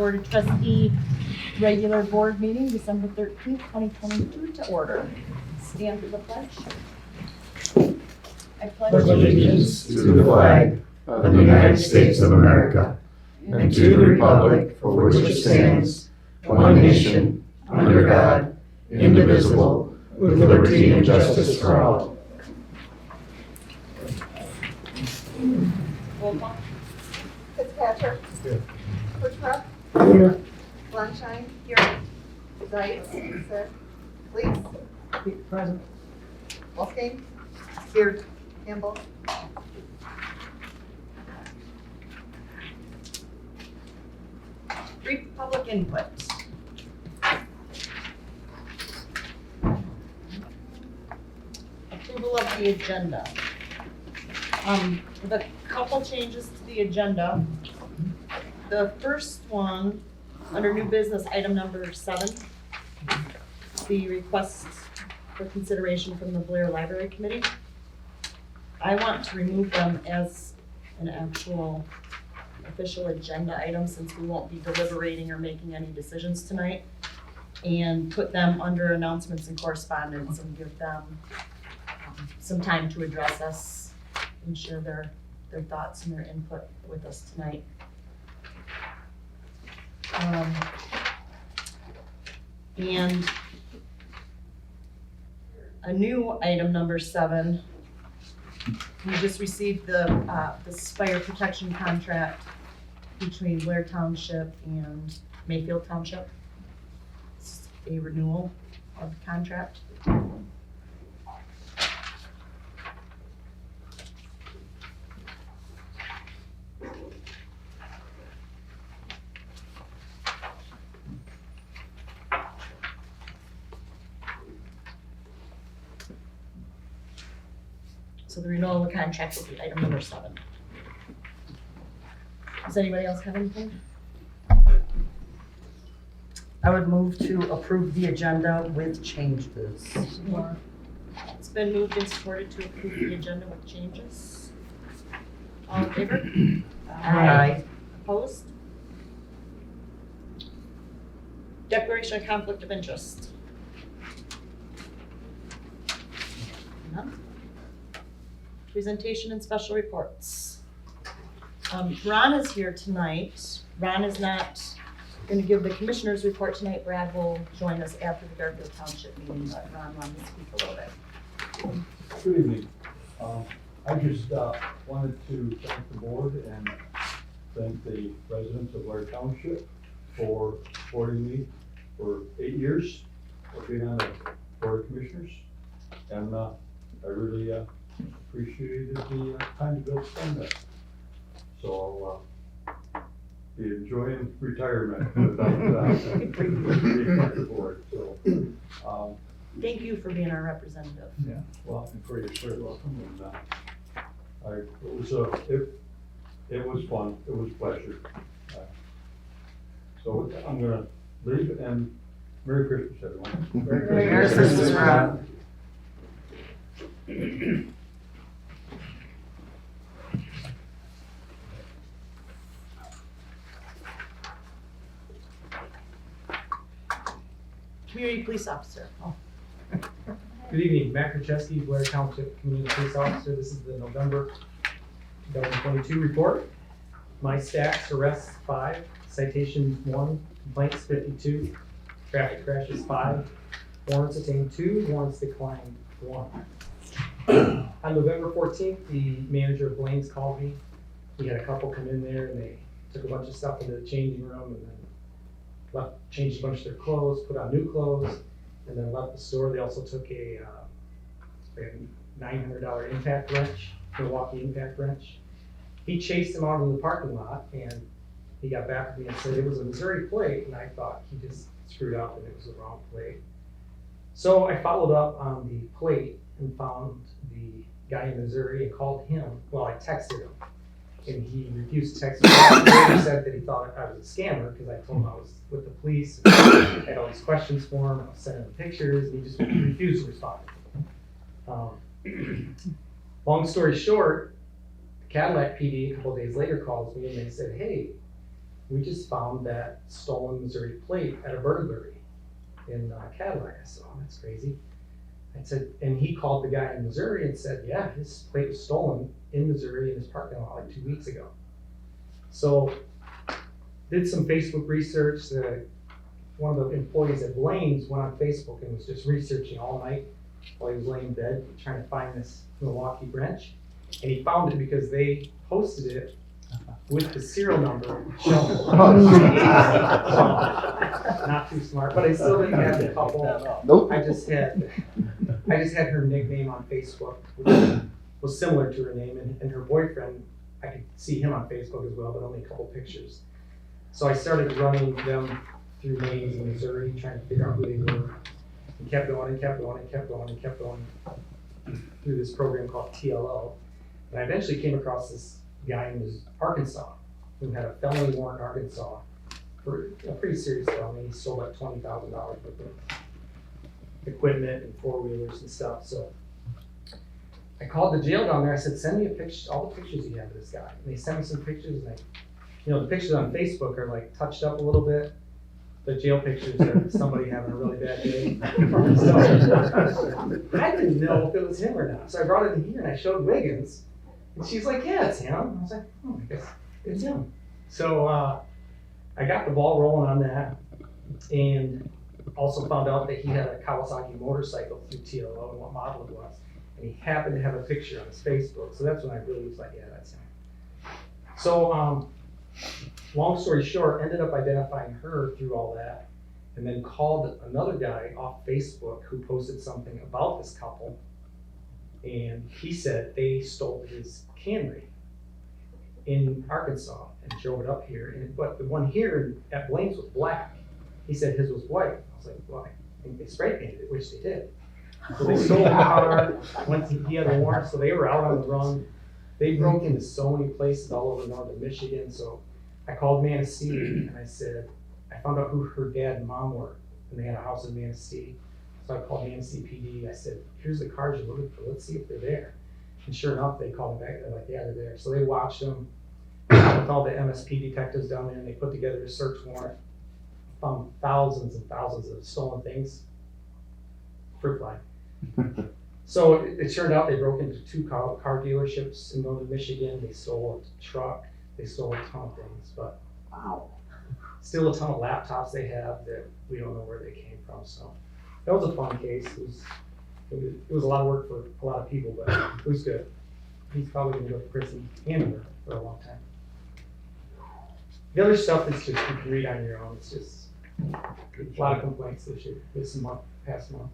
Board of Trustee regular board meeting, December 13th, 2022 to order. Stand for the pledge. I pledge Allegiance to the flag of the United States of America and to the republic for which it stands, one nation, under God, indivisible, with liberty and justice for all. Roll call. Fitzpatrick. Here. Kuchma. Here. Sunshine. Here. Zeiss. Sir. Please. Present. Wolfgang. Here. Campbell. Brief public input. Approval of the agenda. With a couple changes to the agenda. The first one, under new business, item number 7, the request for consideration from the Blair Library Committee. I want to remove them as an actual official agenda item since we won't be deliberating or making any decisions tonight, and put them under announcements and correspondence and give them some time to address us and share their thoughts and their input with us tonight. And a new item number 7, we just received the fire protection contract between Blair Township and Mayfield Township. It's a renewal of the contract. So the renewal of the contract will be item number 7. Does anybody else have anything? I would move to approve the agenda with changes. It's been moved and supported to approve the agenda with changes. All in favor? Aye. Opposed? Declaration of conflict of interest. None. Presentation and special reports. Ron is here tonight. Ron is not going to give the commissioner's report tonight. Brad will join us after the Garfield Township meeting, but Ron wanted to speak a little bit. Good evening. I just wanted to thank the board and thank the residents of Blair Township for supporting me for 8 years of being on the board of commissioners. And I really appreciated the time to go spend that. So I'll be enjoying retirement without being on the board. So, Thank you for being our representative. yeah, well, and for your service. And it was fun. It was a pleasure. So I'm gonna leave and Merry Christmas, everyone. Merry Christmas, Rob. Community police officer. Oh. Good evening, Matt Kraszewski, Blair Township Community Police Officer. This is the November 2022 report. My stacks: arrests 5, citations 1, complaints 52, traffic crashes 5, warrants attained 2, warrants declined 1. On November 14th, the manager of Blaine's called me. We had a couple come in there and they took a bunch of stuff into the changing room and then changed a bunch of their clothes, put on new clothes, and then left the store. They also took a $900 impact wrench, Milwaukee impact wrench. He chased them out of the parking lot and he got back with me and said it was a Missouri plate, and I thought he just screwed up and it was the wrong plate. So I followed up on the plate and found the guy in Missouri and called him. Well, I texted him and he refused to text me. He said that he thought I was a scammer because I told him I was with the police. And I had all these questions for him. I was sending him pictures and he just refused to respond. Long story short, Cadillac PD a couple days later calls me and they said, hey, we just found that stolen Missouri plate at a burglary in Cadillac. I said, oh, that's crazy. I said, and he called the guy in Missouri and said, yeah, his plate was stolen in Missouri in his parking lot like 2 weeks ago. So did some Facebook research. One of the employees at Blaine's went on Facebook and was just researching all night while he was laying in bed trying to find this Milwaukee wrench. And he found it because they posted it with the serial number shown. Not too smart, but I still didn't have the couple. Nope. I just had her nickname on Facebook, which was similar to her name, and her boyfriend, I could see him on Facebook as well, but only a couple pictures. So I started running them through names in Missouri, trying to figure out who they were, and kept going and kept going and kept going and kept going through this program called TLO. And I eventually came across this guy in Arkansas who had a felony warrant in Arkansas for a pretty serious felony. He stole like $20,000 worth of equipment and four-wheelers and stuff. So I called the jail down there. I said, send me a picture, all the pictures you have of this guy. And they sent me some pictures, and the pictures on Facebook are like touched up a little bit. The jail pictures are somebody having a really bad day. So I didn't know if it was him or not. So I brought it in here and I showed Wiggins. And she's like, yeah, it's him. I was like, oh, I guess it's him. So I got the ball rolling on that, and also found out that he had a Kawasaki motorcycle through TLO and what model it was. And he happened to have a picture on his Facebook. So that's when I really was like, yeah, that's him. So long story short, ended up identifying her through all that, and then called another guy off Facebook who posted something about this couple. And he said they stole his Camry in Arkansas and drove it up here. But the one here at Blaine's was black. He said his was white. I was like, why? And they spray painted it, which they did. So they stole the car, he had a warrant, so they were out on the run. They broke into so many places all over northern Michigan. So I called Manistee and I said, I found out who her dad and mom were, and they had a house in Manistee. So I called Manistee PD. I said, here's the cars you're looking for. Let's see if they're there. And sure enough, they called me back. They're like, yeah, they're there. So they watched them with all the MSP detectives down there, and they put together a search warrant. Found thousands and thousands of stolen things. Fruit fly. So it turned out they broke into 2 car dealerships in northern Michigan. They stole a truck. They stole a ton of things, but wow, still a ton of laptops they have that we don't know where they came from. So that was a fun case. It was a lot of work for a lot of people, but it was good. He's probably gonna go to prison and work for a long time. The other stuff is just, you can read on your own. It's just a lot of complaints this past month.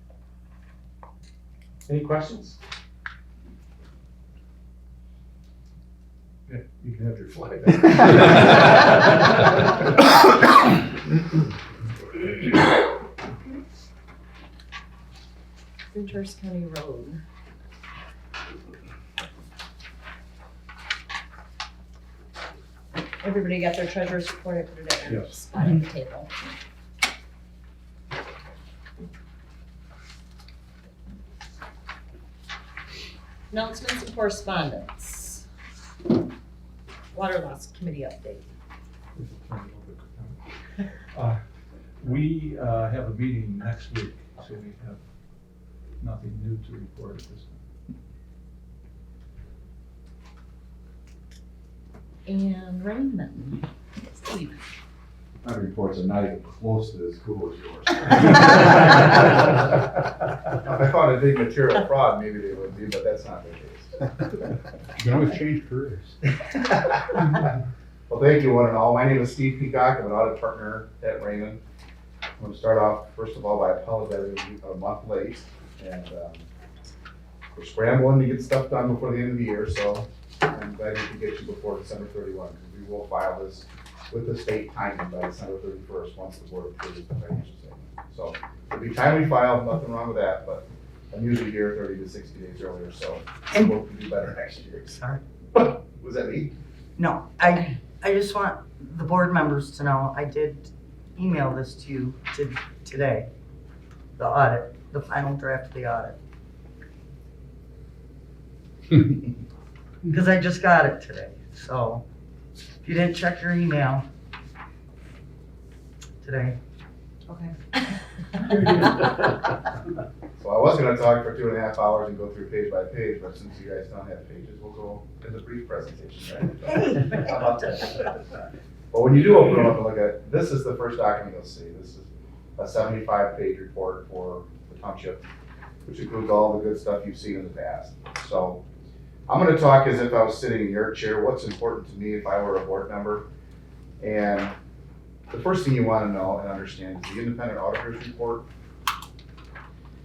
Any questions? Yeah, you can have your flag. Winters County Road. Everybody got their treasurer's report, I put it at your Yes. spot at the table. Announcements and correspondence. Water loss committee update. We have a meeting next week, so we have nothing new to report at this time. And Raymond. Steve. My reports are not even close to as cool as yours. If I found a big material fraud, maybe they would be, but that's not the case. You can always change careers. Well, thank you, one and all. My name is Steve Peacock. I'm an audit partner at Raymond. I'm going to start off, first of all, by apologizing a month late. And we're scrambling to get stuff done before the end of the year, so I'm glad we can get you before December 31, because we will file this with the state timing by December 31st, once the board approves the financial statement. So it'll be timely filed, nothing wrong with that, but I'm usually here 30 to 60 days earlier, so we hope to do better next year. Sorry. Was that me? No, I just want the board members to know, I did email this to you today, the audit, the final draft of the audit. Because I just got it today, so if you didn't check your email, today. Okay. So I was gonna talk for 2.5 hours and go through page by page, but since you guys don't have pages, we'll go in the brief presentation, right? How about that? But when you do open them up and look at it, this is the first document you'll see. This is a 75-page report for the township, which includes all the good stuff you've seen in the past. So I'm gonna talk as if I was sitting in your chair, what's important to me if I were a board member. And the first thing you wanna know and understand is the independent auditor's report.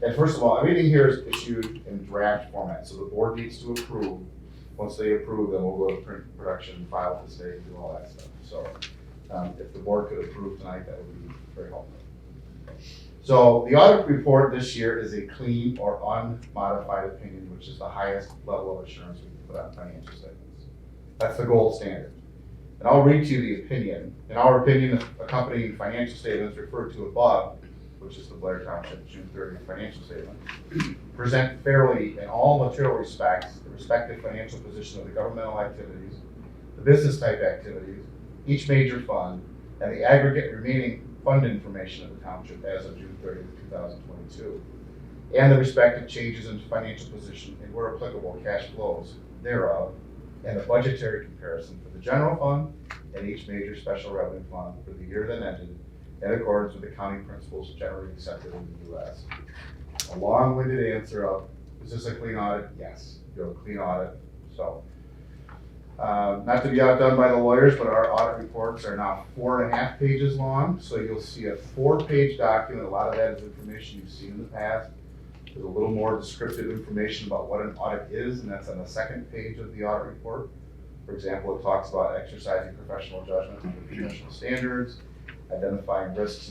And first of all, everything here is issued in draft format, so the board needs to approve. Once they approve, then we'll go to print production, file it to state, and do all that stuff. So if the board could approve tonight, that would be very helpful. So the audit report this year is a clean or unmodified opinion, which is the highest level of assurance we can put on financial statements. That's the gold standard. And I'll read to you the opinion. In our opinion, the accompanying financial statements referred to above, which is the Blair Township June 30th financial statement, present fairly in all material respects the respective financial position of the governmental activities, the business type activities, each major fund, and the aggregate remaining fund information of the township as of June 30th, 2022, and the respective changes in financial position and where applicable cash flows thereof, and the budgetary comparison for the general fund and each major special revenue fund for the year that ended in accordance with accounting principles generally accepted in the U.S. A long-winded answer of, is this a clean audit? Yes, you have a clean audit. So, not to be outdone by the lawyers, but our audit reports are now 4.5 pages long. So you'll see a 4-page document. A lot of that is information you've seen in the past. There's a little more descriptive information about what an audit is, and that's on the 2nd page of the audit report. For example, it talks about exercising professional judgment under professional standards, identifying risks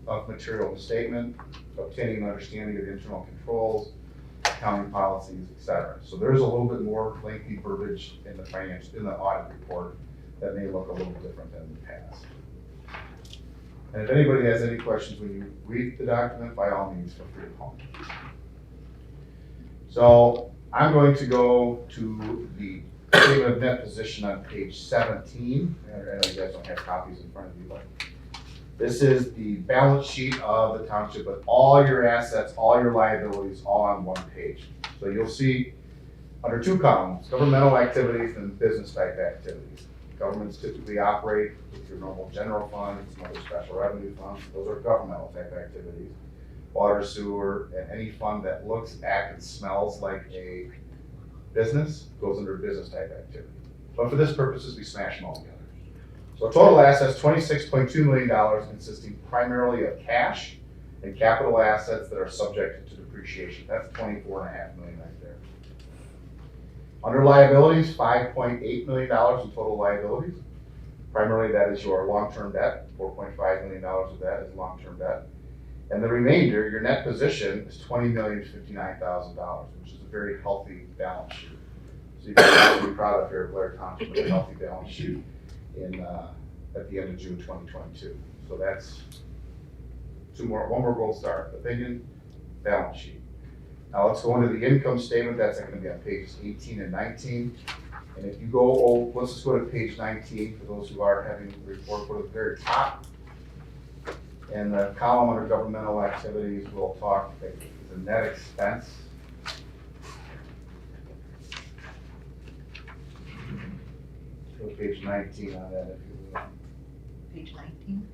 of material misstatement, obtaining an understanding of internal controls, accounting policies, etc. So there's a little bit more lengthy verbiage in the audit report that may look a little different than in the past. And if anybody has any questions when you read the document, by all means, feel free to call me. So I'm going to go to the statement of net position on page 17. I know you guys don't have copies in front of you, but this is the balance sheet of the township with all your assets, all your liabilities, all on one page. So you'll see under 2 columns, governmental activities and business type activities. Governments typically operate with your normal general fund, some other special revenue funds. Those are governmental type activities. Water, sewer, and any fund that looks, acts, and smells like a business goes under business type activity. But for this purposes, we smash them all together. So total assets, $26.2 million, consisting primarily of cash and capital assets that are subject to depreciation. That's $24.5 million right there. Under liabilities, $5.8 million in total liabilities. Primarily that is your long-term debt. $4.5 million of that is long-term debt. And the remainder, your net position, is $20,059,000, which is a very healthy balance sheet. So you can be proud of here at Blair Township with a healthy balance sheet at the end of June 2022. So that's one more gold star: opinion, balance sheet. Now let's go into the income statement. That's going to be on pages 18 and 19. And if you go, let's just go to page 19 for those who are having the report. Go to the very top. And the column under governmental activities, we'll talk the net expense. Go to page 19 on that if you will. Page 19.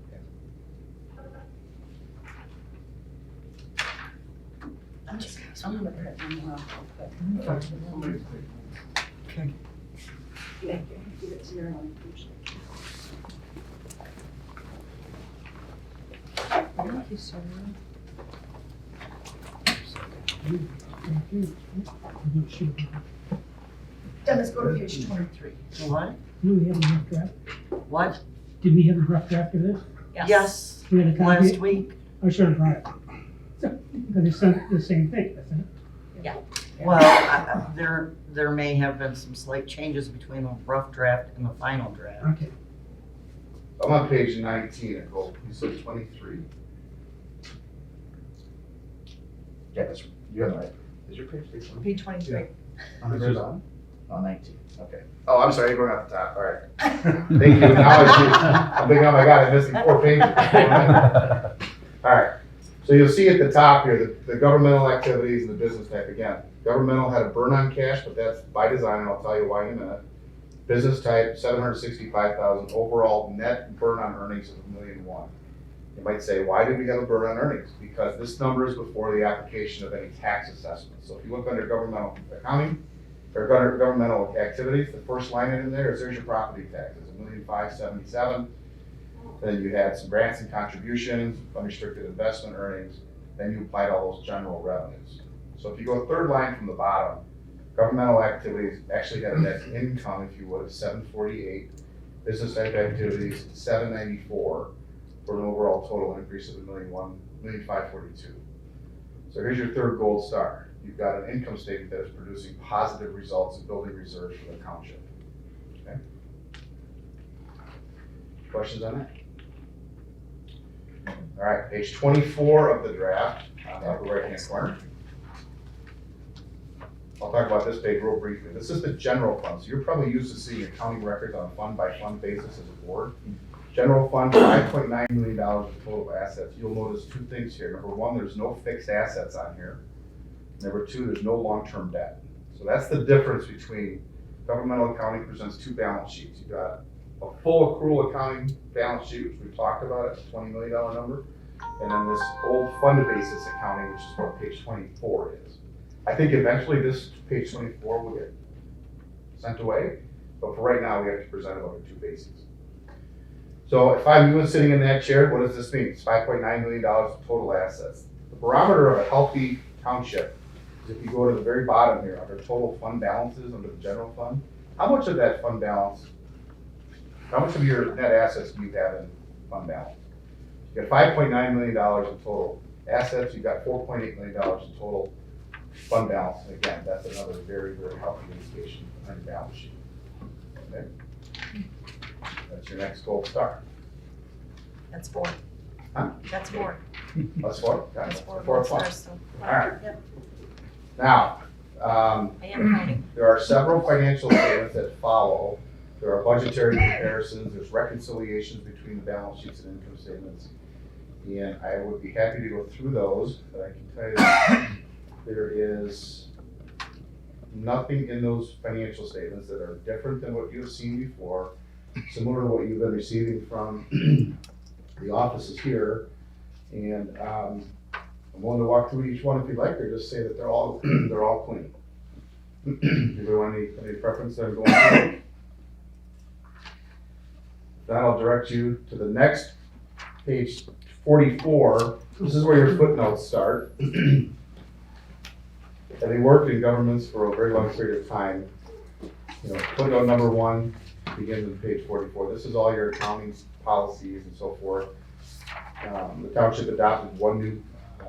I'm gonna print one more out real quick. Okay. Yeah, give it to your own. Thank you, sir. Dennis, go to page 23. What? Do we have a rough draft? What? Did we have a rough draft of this? Yes, We had a copy? last week. I should have brought it. So, because it's the same thing, isn't it? Well, there may have been some slight changes between the rough draft and the final draft. Okay. I'm on page 19 and go, you said 23. Yeah, that's, you have the right. Is your page 23? Page 23. On the on? Oh, 19, okay. Oh, I'm sorry, you're going off the top, all right. Thank you, now I see, I'm thinking, oh my God, I'm missing 4 pages. All right, so you'll see at the top here, the governmental activities and the business type again. Governmental had a burn on cash, but that's by design, and I'll tell you why in a minute. Business type, 765,000, overall net burn on earnings of $1.1 million. You might say, why did we have a burn on earnings? Because this number is before the application of any tax assessment. So if you look under governmental accounting, or governmental activities, the first line in there is there's your property taxes, $1,577,000. Then you had some grants and contributions, unrestricted investment earnings, then you applied all those general revenues. So if you go third line from the bottom, governmental activities actually had a net income, if you would, of 748. Business type activities, 794, for an overall total increase of $1,542,000. So here's your third gold star. You've got an income statement that is producing positive results and building reserves for the township. Okay? Questions on that? All right, page 24 of the draft, on the upper right-hand corner. I'll talk about this page real briefly. This is the general fund. So you're probably used to seeing accounting records on a fund-by-fund basis as a board. General fund, $5.9 million of total assets. You'll notice 2 things here. Number 1, there's no fixed assets on here. Number 2, there's no long-term debt. So that's the difference between governmental accounting presents 2 balance sheets. You've got a full accrual accounting balance sheet, which we've talked about, it's a $20 million number. And then this old fund basis accounting, which is what page 24 is. I think eventually this page 24 will get sent away, but for right now, we have to present it over 2 bases. So if I'm you and sitting in that chair, what does this mean? It's $5.9 million of total assets. The barometer of a healthy township is if you go to the very bottom here, under total fund balances, under the general fund, how much of that fund balance, how much of your net assets do you have in fund balance? You got $5.9 million in total assets, you've got $4.8 million in total fund balance. And again, that's another very, very healthy indication on your balance sheet. Okay? That's your next gold star. That's 4. Huh? That's 4. That's 4? Got That's it. 4 Four gold fund. stars, so. All right. Yep, Now, I am counting. there are several financial statements that follow. There are budgetary comparisons, there's reconciliations between the balance sheets and income statements. And I would be happy to go through those, but I can tell you that there is nothing in those financial statements that are different than what you've seen before, similar to what you've been receiving from the offices here. And I'm willing to walk through each one if you'd like, or just say that they're all clean. Do you want any preference there going through? Then I'll direct you to the next page 44. This is where your footnotes start. Having worked in governments for a very long period of time, footnote number 1 begins on page 44. This is all your accounting policies and so forth. The township adopted one new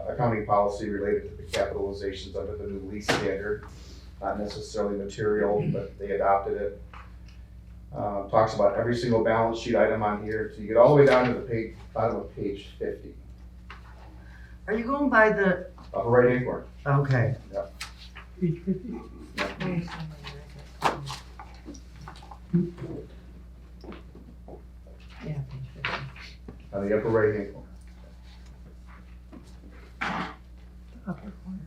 accounting policy related to the capitalizations under the new lease standard. Not necessarily material, but they adopted it. Talks about every single balance sheet item on here. So you get all the way down to the bottom of page 50. Are you going by the, Upper right hand corner. okay, Page 50. Yeah, page 50. On the upper right hand corner. Upper corner.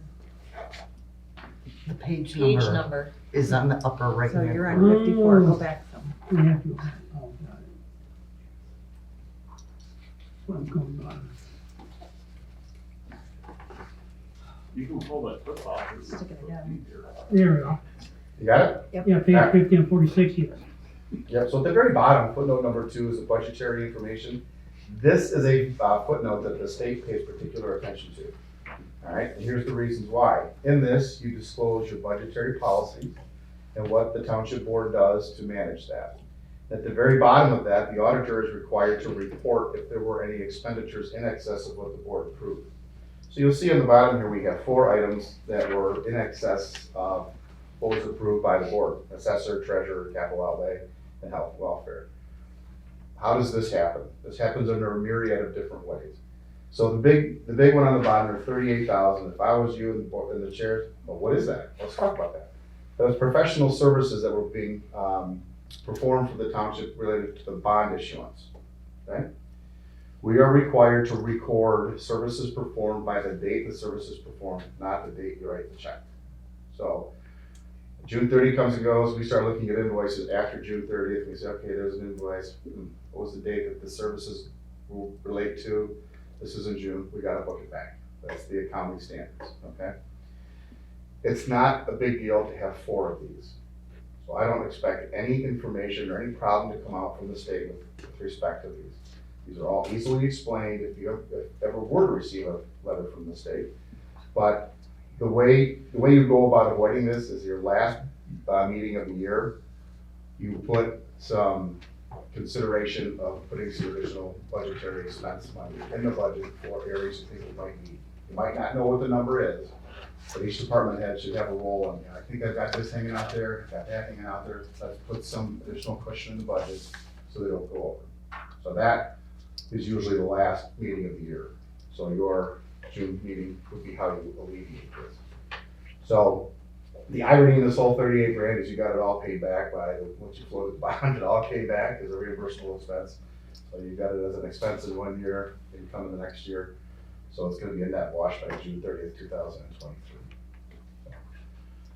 the page Page number number. is on the upper right So hand you're corner. on 54, go back some. We have to, oh, got it. What I'm going on. You can pull that clip off. Stick it again. There we go. You got it? Yeah, page 50 and 46, yes. Yep, so at the very bottom, footnote number 2 is the budgetary information. This is a footnote that the state pays particular attention to. All right, and here's the reasons why. In this, you disclose your budgetary policy and what the township board does to manage that. At the very bottom of that, the auditor is required to report if there were any expenditures in excess of what the board approved. So you'll see on the bottom here, we have 4 items that were in excess of what was approved by the board: assessor, treasurer, capital outlay, and health and welfare. How does this happen? This happens under a myriad of different ways. So the big one on the bottom are $38,000. If I was you in the chair, well, what is that? Let's talk about that. those professional services that were being performed for the township related to the bond issuance, okay? We are required to record services performed by the date the service is performed, not the date you write the check. So June 30 comes and goes, we start looking at invoices after June 30th, we say, okay, there's an invoice, what was the date that the services will relate to? This is in June, we gotta book it back. That's the accounting standards, okay? It's not a big deal to have 4 of these. So I don't expect any information or any problem to come out from the state with respect to these. These are all easily explained if you ever were to receive a letter from the state. But the way you go about avoiding this is your last meeting of the year, you put some consideration of putting some additional budgetary expense money in the budget for areas you think it might need. You might not know what the number is, but each department head should have a role in there. I think I've got this hanging out there, got that hanging out there. Let's put some additional cushion in the budget so they don't go over. So that is usually the last meeting of the year. So your June meeting would be how you alleviate this. So the irony in this whole 38 grand is you got it all paid back by, once you floated the bond, it all came back as a reimbursable expense. So you got it as an expense in 1 year, income in the next year. So it's gonna be a net wash by June 30th, 2023.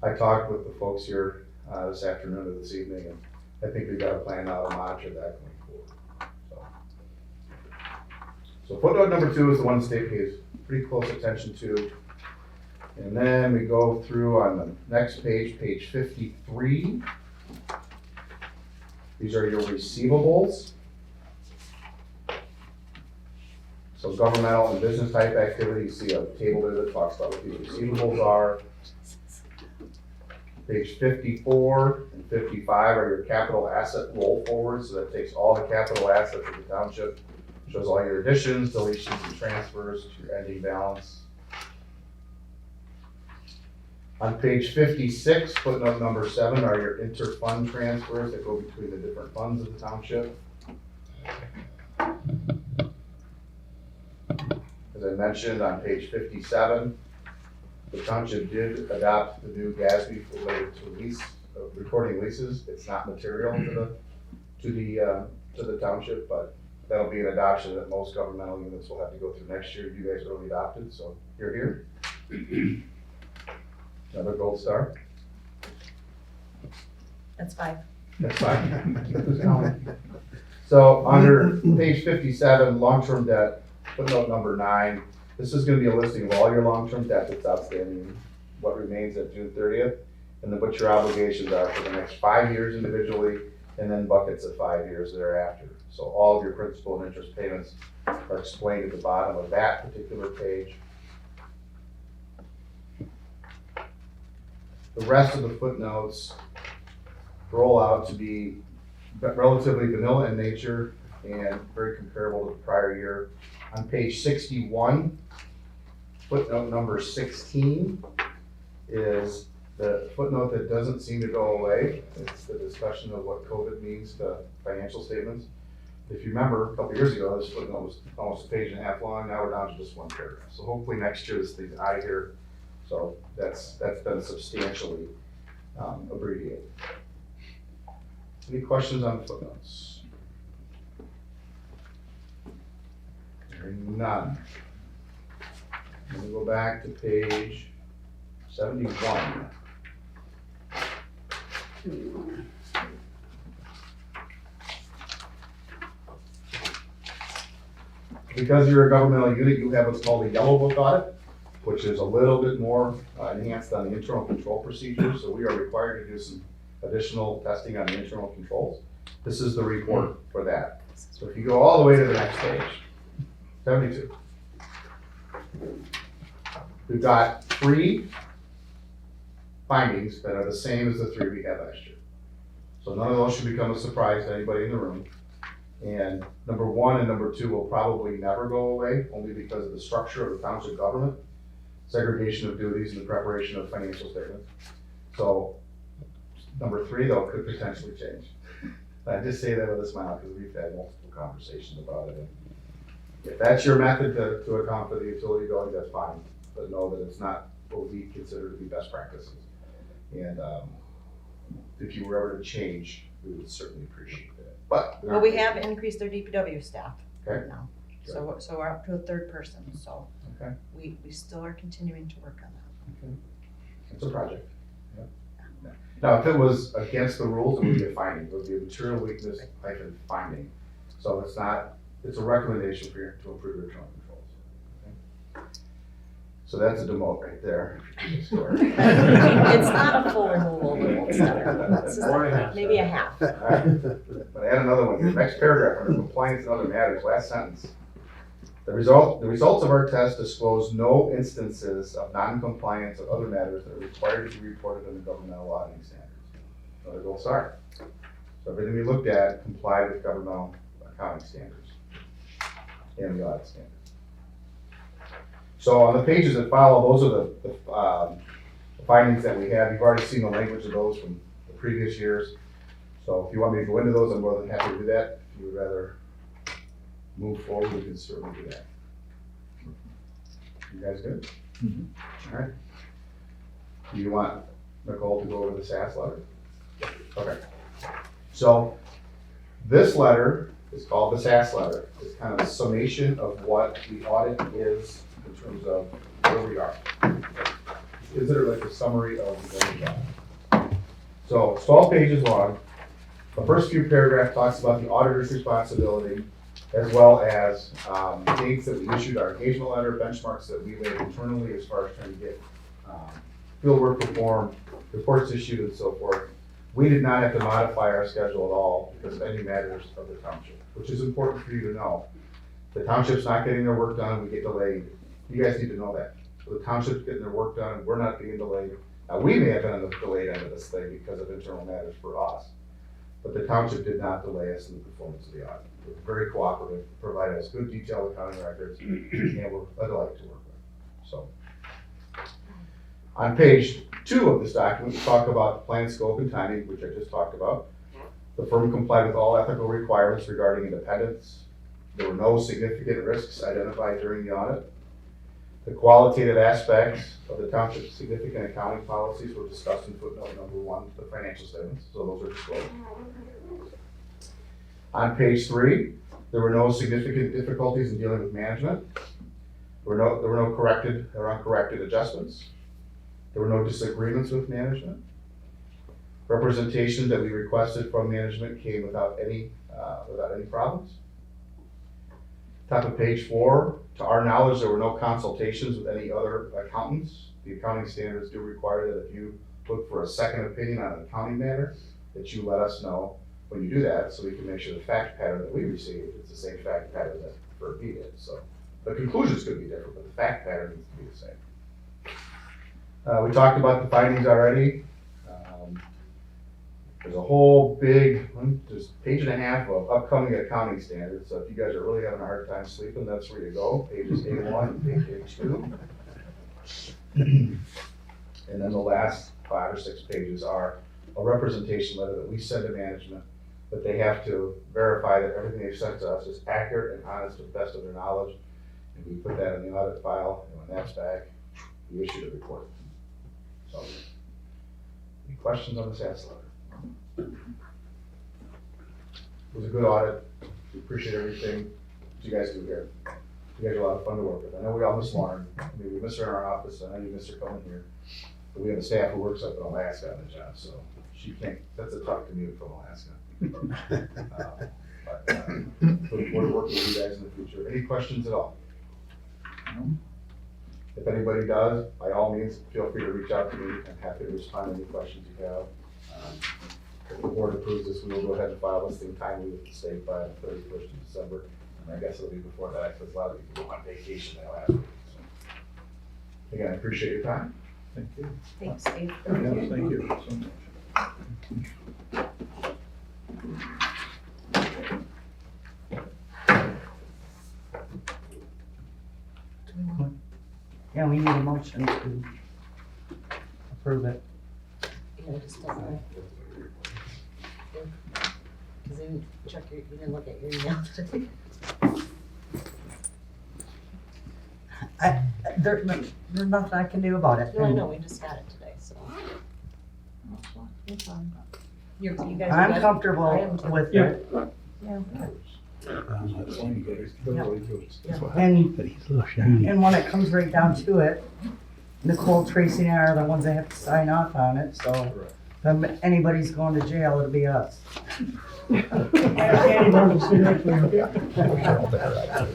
I talked with the folks here this afternoon or this evening, and I think we've got a plan now to monitor that going forward. So footnote number 2 is the one the state pays pretty close attention to. And then we go through on the next page, page 53. These are your receivables. So governmental and business type activity, you see a table there that talks about what these receivables are. Page 54 and 55 are your capital asset roll forwards. So that takes all the capital assets of the township, shows all your additions, deletions, and transfers to your ending balance. On page 56, footnote number 7 are your inter-fund transfers that go between the different funds of the township. As I mentioned, on page 57, the township did adopt the new GASB related to recording leases. It's not material to the township, but that'll be an adoption that most governmental units will have to go through next year. You guys early adopted, so you're here. Another gold star. That's 5. That's fine. So under page 57, long-term debt, footnote number 9, this is gonna be a listing of all your long-term debt that's outstanding, what remains at June 30th, and then what your obligations are for the next 5 years individually, and then buckets of 5 years thereafter. So all of your principal and interest payments are explained at the bottom of that particular page. The rest of the footnotes roll out to be relatively vanilla in nature and very comparable to the prior year. On page 61, footnote number 16 is the footnote that doesn't seem to go away. It's the discussion of what COVID means to financial statements. If you remember, a couple years ago, this footnote was almost a page and a half long. Now we're down to just 1 paragraph. So hopefully next year this thing's out of here. So that's been substantially abbreviated. Any questions on the footnotes? Hearing none. I'm gonna go back to page 71. Because you're a governmental unit, you have what's called a yellow book audit, which is a little bit more enhanced on the internal control procedures. So we are required to do some additional testing on the internal controls. This is the report for that. So if you go all the way to the next page, 72. We've got 3 findings that are the same as the 3 we had last year. So none of those should become a surprise to anybody in the room. And number 1 and number 2 will probably never go away, only because of the structure of the township government, segregation of duties, and the preparation of financial statements. So number 3, though, could potentially change. I just say that with a smile because we've had multiple conversations about it. And if that's your method to account for the utility billing, that's fine. But know that it's not what we consider to be best practices. And if you were ever to change, we would certainly appreciate that. But. Well, we have increased our DPW staff Okay. now, so we're up to a third person, so Okay. we still are continuing to work on that. It's a project. Yeah. Now, if it was against the rules, it would be a finding, it would be a material weakness hyphen finding. So it's not, it's a recommendation for you to improve your internal controls. Okay? So that's a demote right there. It's not a full removal of the old stuff, it's just maybe a half. All right. But add another one, the next paragraph, under compliance and other matters, last sentence. The results of our test disclose no instances of non-compliance of other matters that are required to be reported under governmental auditing standards. So the goals are. So everything we looked at complied with governmental accounting standards and the audit standards. So on the pages that follow, those are the findings that we have. You've already seen the language of those from the previous years. So if you want me to go into those, I'm more than happy to do that. If you would rather move forward, we can certainly do that. You guys good? All right. Do you want Nicole to go over the SAS letter? Okay. So this letter is called the SAS letter. It's kind of a summation of what the audit is in terms of where we are. Consider it like a summary of where we are. So it's 12 pages long. The first few paragraphs talks about the auditor's responsibility, as well as dates that we issued our engagement letter, benchmarks that we laid internally as far as trying to get field work performed, reports issued, and so forth. We did not have to modify our schedule at all because of any matters of the township, which is important for you to know. The township's not getting their work done, we get delayed. You guys need to know that. So the township's getting their work done, and we're not being delayed. Now, we may have been on the delayed end of this thing because of internal matters for us, but the township did not delay us in the performance of the audit. We're very cooperative, provided us good detailed accounting records, and we're a delight to work with. So, on page 2 of this document, we talk about plan, scope, and timing, which I just talked about. The firm complied with all ethical requirements regarding independence. There were no significant risks identified during the audit. The qualitative aspects of the township's significant accounting policies were discussed in footnote number 1, the financial statements, so those are disclosed. On page 3, there were no significant difficulties in dealing with management. There were no corrected or uncorrected adjustments. There were no disagreements with management. Representation that we requested from management came without any problems. Top of page 4, to our knowledge, there were no consultations with any other accountants. The accounting standards do require that if you look for a second opinion on an accounting matter, that you let us know when you do that, so we can make sure the fact pattern that we received is the same fact pattern that FERC did. So the conclusions could be different, but the fact pattern needs to be the same. We talked about the findings already. There's a whole big, just page and a half of upcoming accounting standards. So if you guys are really having a hard time sleeping, that's where you go. Pages A1 and page 2. And then the last 5 or 6 pages are a representation letter that we send to management, that they have to verify that everything they've sent to us is accurate and honest to the best of their knowledge. And we put that in the audit file, and when that's back, we issue the report. So, any questions on the SAS letter? It was a good audit. We appreciate everything that you guys do here. You guys are a lot of fun to work with. I know we all miss Lauren. I mean, we miss her in our office. I know you miss her coming here. But we have a staff who works up in Alaska on the job, so she can't, that's a tough commute from Alaska. Look forward to working with you guys in the future. Any questions at all? If anybody does, by all means, feel free to reach out to me. I'm happy to respond to any questions you have. If the board approves this, we will go ahead and file this thing timely with the state by the 31st of December. And I guess it'll be before that, because a lot of people go on vacation that last week. So, again, I appreciate your time. Thank you. Thanks, Steve. Yes, thank you so much. Yeah, we need a motion to approve it. Yeah, just doesn't. Because you didn't look at your email today. There's nothing I can do about it. No, I know, we just got it today, so. It's fine. You guys are I'm good? I comfortable am too. with Yeah. it. Yeah. And when it comes right down to it, Nicole, Tracy, and I are the ones that have to sign off on it, so if anybody's going to jail, it'll be us. Candy bars will sit right for you, okay?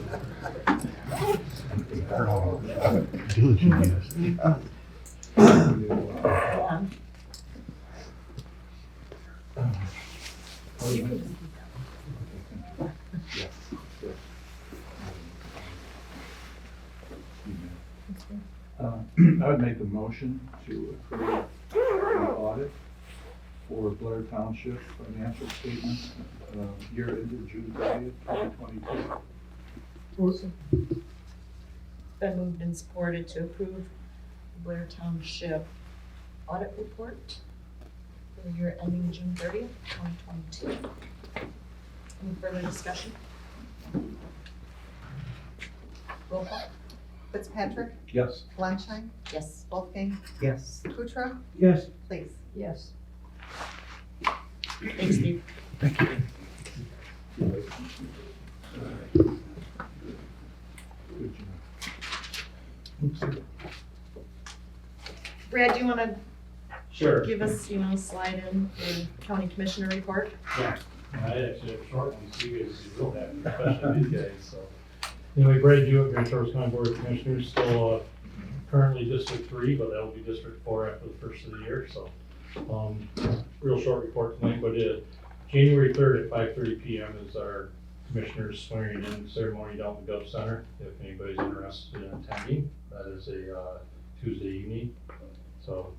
Yeah. I would make a motion to approve the audit for Blair Township financial statements, year ended June 30th, 2022. Been moved and supported to approve Blair Township audit report for the year ending June 30th, 2022. Any further discussion? Roll call? Fitzpatrick, Yes. Flanschein, Yes. Wolfgang, Yes. Kutra, Yes. please. Yes. Thanks, Steve. Good job. Brad, do you want to Sure. give us, slide in the county commissioner report? I actually have a short one, so you guys are real happy, especially these guys, so. Anyway, Brad Jewett, Grand Traverse County Board of Commissioners, still currently District 3, but that'll be District 4 after the first of the year, so. Real short report tonight, but January 3rd at 5:30 PM is our commissioners swearing in ceremony down at the Gov Center. If anybody's interested in attending, that is a Tuesday evening. So,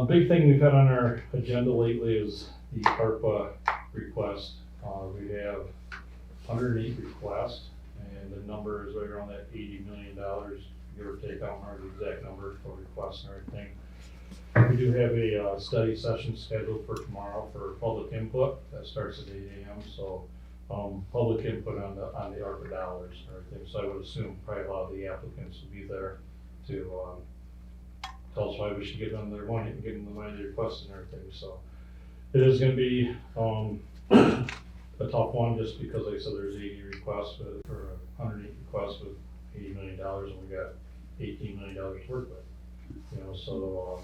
big thing we've had on our agenda lately is the ARPA request. We have 108 requests, and the number is right around that $80 million, give or take. I don't remember the exact number for requests and everything. We do have a study session scheduled for tomorrow for public input. That starts at 8 AM. So public input on the ARPA dollars and everything. So I would assume probably a lot of the applicants will be there to tell us why we should give them their money and give them the money they requested and everything. So it is going to be a tough one just because, like I said, there's 80 requests or 108 requests with $80 million, and we got $18 million to work with. So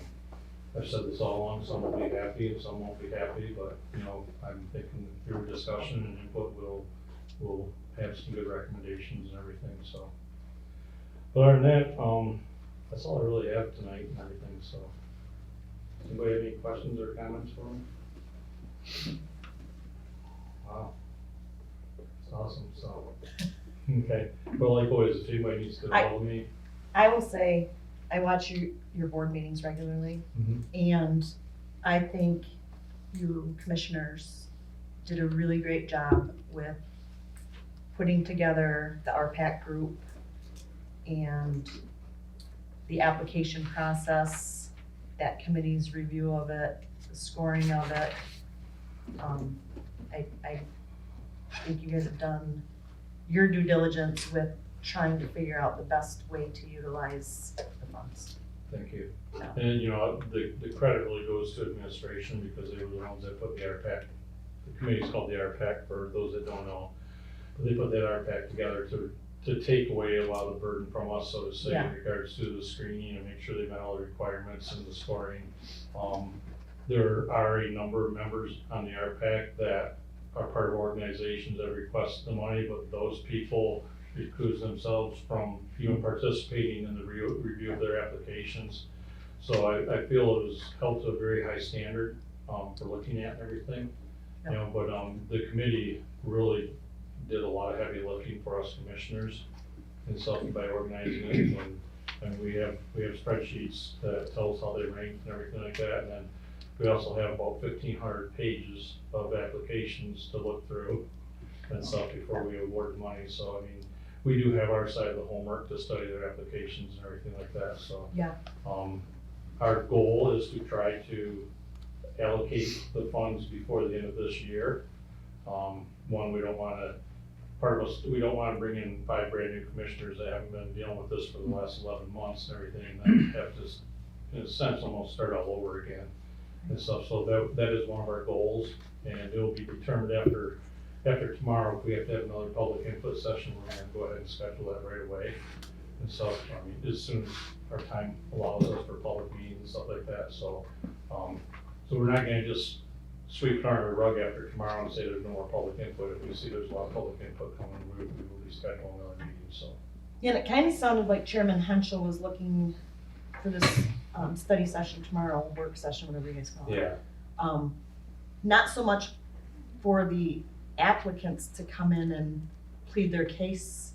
I've said this all along, some will be happy and some won't be happy, but, I'm thinking through discussion and input, we'll have some good recommendations and everything, so. But other than that, that's all I really have tonight and everything, so. Anybody have any questions or comments for me? Wow. It's awesome, so. Okay, well, like always, if anybody needs to follow me. I will say, I watch your board meetings regularly, and I think you commissioners did a really great job with putting together the RPAC group and the application process, that committee's review of it, the scoring of it. I think you guys have done your due diligence with trying to figure out the best way to utilize the funds. Thank you. Yeah. And, the credit really goes to administration because they were the ones that put the RPAC, the committee's called the RPAC for those that don't know. But they put that RPAC together to take away a lot of the burden from us, so to say, Yeah. in regards to the screening and make sure they met all the requirements and the scoring. There are a number of members on the RPAC that are part of organizations that request the money, but those people recuse themselves from even participating in the review of their applications. So I feel it was held to a very high standard for looking at everything. But the committee really did a lot of heavy lifting for us commissioners and stuff by organizing it. And we have spreadsheets that tell us how they ranked and everything like that. And then we also have about 1,500 pages of applications to look through and stuff before we award money. So, we do have our side of the homework to study their applications and everything like that, so. Yeah. Our goal is to try to allocate the funds before the end of this year. One, we don't wanna bring in 5 brand new commissioners that haven't been dealing with this for the last 11 months and everything, and then have to, in a sense, almost start all over again. and stuff, so that is one of our goals, and it'll be determined after tomorrow, if we have to have another public input session, we're gonna go ahead and schedule that right away. And so, I mean, as soon as our time allows us for public meetings and stuff like that, so, so we're not gonna just sweep it under the rug after tomorrow and say there's no more public input. If we see there's a lot of public input coming, we will be scheduling another meeting, so. Yeah, and it kind of sounded like Chairman Henschel was looking for this study session tomorrow, work session, whatever you guys call it. Yeah, Not so much for the applicants to come in and plead their case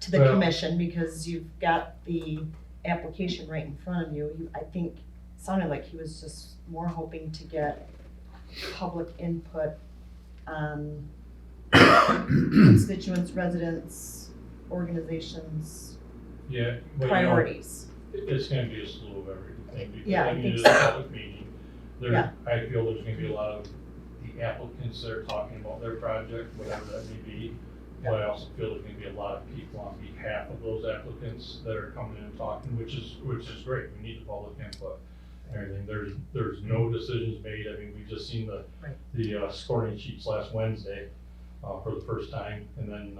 to the Well- commission, because you've got the application right in front of you. I think it sounded like he was just more hoping to get public input on constituents, residents, organizations, yeah. but, you know, priorities. It's gonna be a slew of everything, because, Yeah, I I mean, think it's so. a public meeting. Yeah. I feel there's gonna be a lot of the applicants that are talking about their project, whatever that may be. But I also feel there's gonna be a lot of people on behalf of those applicants that are coming in and talking, which is great. We need the public input. and Everything, there's no decisions made. I mean, we just seen the scoring sheets last Wednesday, for the first time, and then,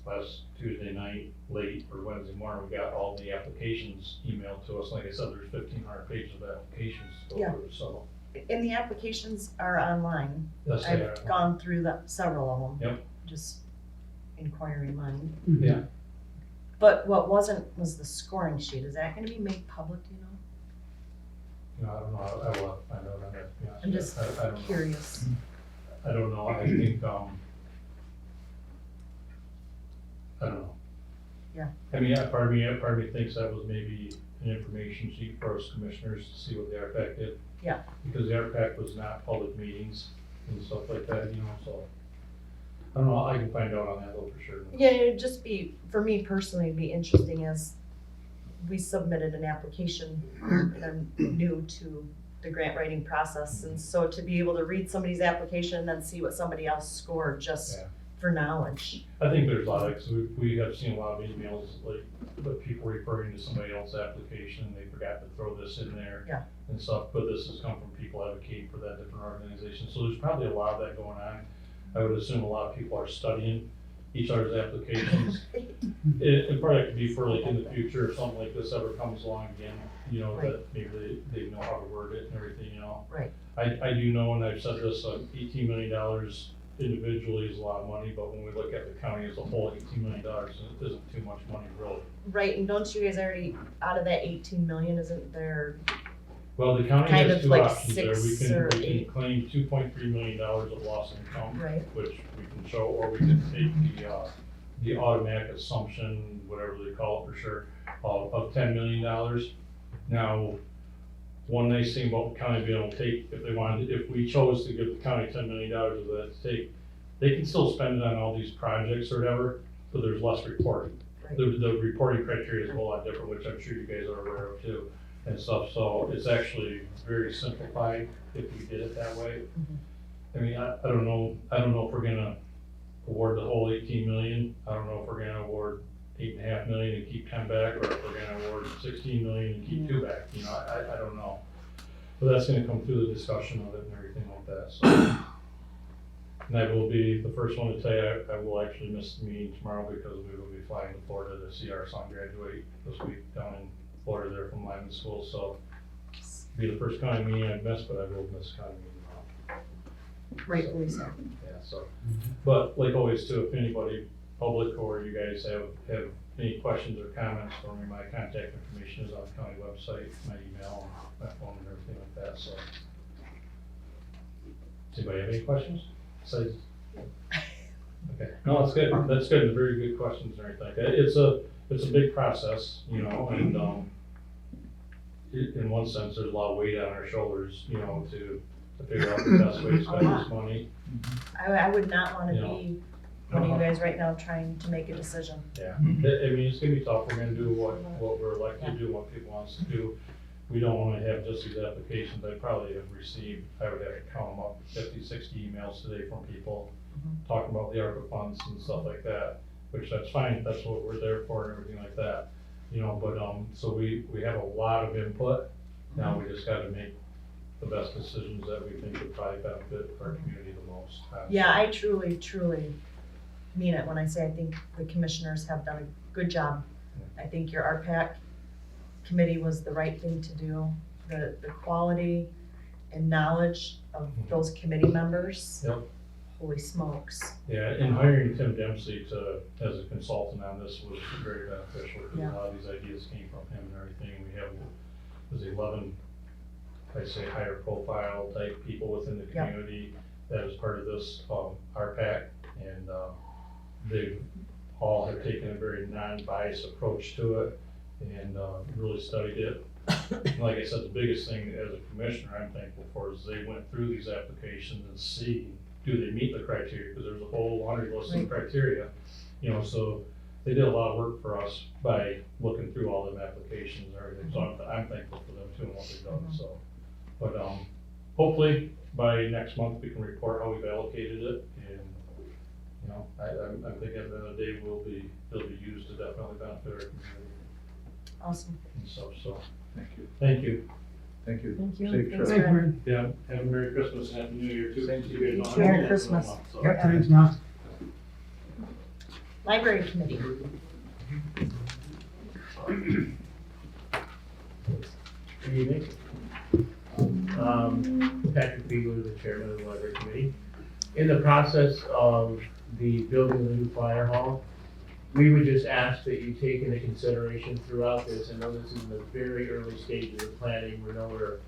last Tuesday night, late, or Wednesday morning, we got all the applications emailed to us. Like I said, there's 1,500 pages of applications to go through, so. And the applications are online. Yes, they are. I've gone through several of them. Yep. Just inquiring mine. Yeah, But what wasn't was the scoring sheet. Is that gonna be made public, do you know? you know, I don't know, I will have to find out on that, to be honest I'm with you. just I don't know. curious. I don't know, I think, I don't know. Yeah. I mean, part of me thinks that was maybe an information sheet for us commissioners to see what the RPAC did. Yeah. Because the RPAC was not public meetings and stuff like that, you know, so. I don't know, I can find out on that though for sure. Yeah, it'd just be, for me personally, it'd be interesting as we submitted an application and I'm new to the grant writing process. And so to be able to read somebody's application and then see what somebody else scored just Yeah. for knowledge. I think there's a lot of, cause we have seen a lot of emails, like, the people referring to somebody else's application, they forgot to throw this in there. Yeah. And stuff, but this has come from people advocating for that different organization, so there's probably a lot of that going on. I would assume a lot of people are studying each other's applications. It probably could be for like in the future, if something like this ever comes along again, you know, Right. that maybe they know how to word it and everything, you know? Right. I do know, and I've said this, $18 million individually is a lot of money, but when we look at the county as a whole, $18 million isn't too much money, really. Right, and don't you guys already, out of that 18 million, isn't there, Well, the county Kind has of two like options there. We 6 or can 8. claim $2.3 million of loss income, right? which we can show, or we can take the automatic assumption, whatever they call it for sure, of $10 million. Now, one nice thing about the county being able to take, if they wanted, if we chose to give the county $10 million of that to take, they can still spend it on all these projects or whatever, but there's less reporting. Right. The reporting criteria is a whole lot different, which I'm sure you guys are aware of too, and stuff, so it's actually very simplified if we did it that way. I mean, I don't know if we're gonna award the whole 18 million, I don't know if we're gonna award 8.5 million and keep 10 back, or if we're gonna award 16 million and keep 2 back, you know, I don't know. But that's gonna come through the discussion of it and everything like that, so. And I will be the first one to tell you, I will actually miss the meeting tomorrow because we will be flying to Florida to see our son graduate this week down in Florida there from Lyman School, so. Be the first county meeting I've missed, but I will miss county meeting tomorrow. Rightfully so. Yeah, so, but like always too, if anybody, public or you guys have any questions or comments for me, my contact information is on the county website, my email, my phone and everything like that, so. Does anybody have any questions? Okay, no, that's good, they're very good questions and everything like that. It's a big process, you know, and, in one sense, there's a lot of weight on our shoulders, you know, to figure out the best way to spend this money. I would not wanna You know. be one of you guys right now trying to make a decision. Yeah, I mean, it's gonna be tough, we're gonna do what we're elected to do, what people want us to do. We don't wanna have just these applications, I probably have received, I would have to count them up, 50, 60 emails today from people talking about the ARPA funds and stuff like that, which that's fine, that's what we're there for and everything like that. You know, but, so we have a lot of input, now we just gotta make the best decisions that we think would probably benefit our community the most. Yeah, I truly, truly mean it when I say I think the commissioners have done a good job. I think your RPAC committee was the right thing to do. The quality and knowledge of those committee members. Yep. Holy smokes. Yeah, and hiring Tim Dempsey as a consultant on this was very beneficial, because Yeah. a lot of these ideas came from him and everything. We have, there's 11, I say, higher profile type people within the Yep. community that is part of this, RPAC, and, they all have taken a very non-biased approach to it, and, really studied it. And like I said, the biggest thing as a commissioner I'm thankful for is they went through these applications and see, do they meet the criteria? Because there's a whole laundry list of criteria, you know, so they did a lot of work for us by looking through all them applications and everything. So I'm thankful for them too and what they've done, so. But, hopefully by next month we can report how we've allocated it, and, you know, I'm thinking at the end of the day it'll be used to definitely benefit our community Awesome. and stuff, so. Thank you. Thank you. Thank you. Thank you. Safe Thanks, trip. Fred. Yeah, have a Merry Christmas and Happy New Year too. Same to You you. guys don't Merry have to Christmas. so. Yep, thanks, Now. Library committee. Good evening. Patrick Beagler, the chairman of the library committee. In the process of the building of the new fire hall, we would just ask that you take into consideration throughout this, I know this is in the very early stages of planning, we're nowhere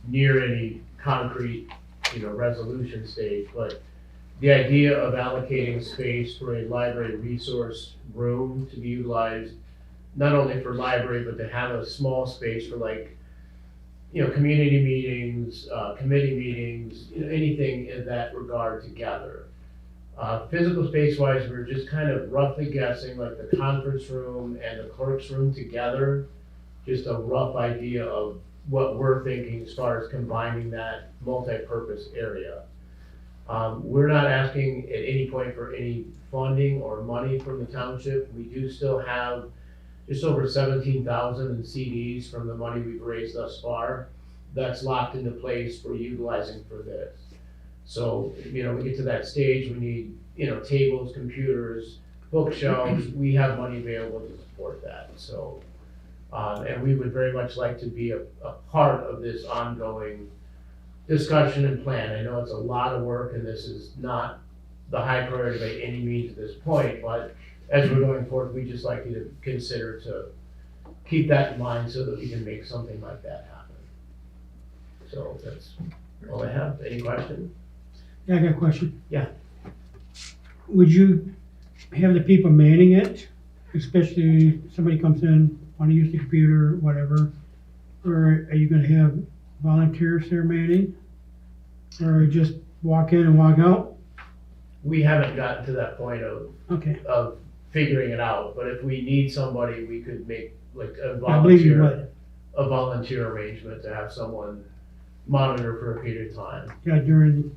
near any concrete, resolution stage, but the idea of allocating space for a library resource room to be utilized, not only for library, but to have a small space for community meetings, committee meetings, anything in that regard together. Physical space-wise, we're just kind of roughly guessing, like the conference room and the clerk's room together, just a rough idea of what we're thinking as far as combining that multi-purpose area. We're not asking at any point for any funding or money from the township. We do still have just over 17,000 in CDs from the money we've raised thus far. That's locked into place for utilizing for this. So, we get to that stage, we need, tables, computers, bookshelves, we have money available to support that, so. And we would very much like to be a part of this ongoing discussion and plan. I know it's a lot of work and this is not the high priority by any means at this point, but as we're going forward, we just like you to consider to keep that in mind so that we can make something like that happen. So that's all I have. Any questions? Yeah, I got a question. Yeah. Would you have the people manning it, especially somebody comes in, want to use the computer or whatever? Or are you gonna have volunteers there manning? Or just walk in and walk out? We haven't gotten to that point Okay, of figuring it out, but if we need somebody, we could make like a I believe you volunteer, would. a volunteer arrangement to have someone monitor for a period of time. Yeah, during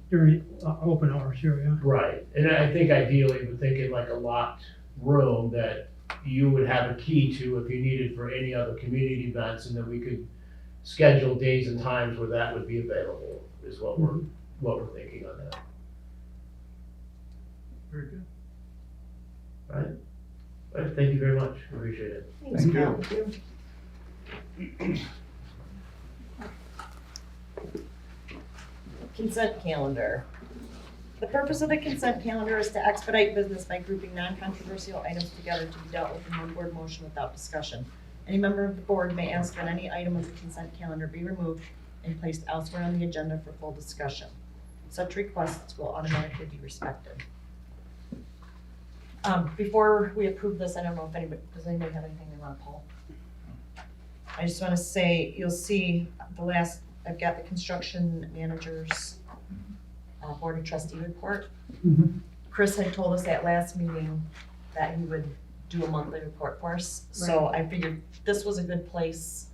open hours here, yeah. Right, and I think ideally, we're thinking like a locked room that you would have a key to if you needed for any other community events, and then we could schedule days and times where that would be available, is what we're thinking on that. Very good. Right? All right, thank you very much, appreciate it. Thanks, Thank Pat. you. Consent calendar. The purpose of the consent calendar is to expedite business by grouping non-controversial items together to be dealt with in one board motion without discussion. Any member of the board may ask that any item of the consent calendar be removed and placed elsewhere on the agenda for full discussion. Such requests will automatically be respected. Before we approve this, I don't know if does anybody have anything they want to pull? I just want to say, you'll see I've got the construction manager's board of trustee report. Mhm. Chris had told us at last meeting that he would do a monthly report for us. So I figured this was a good place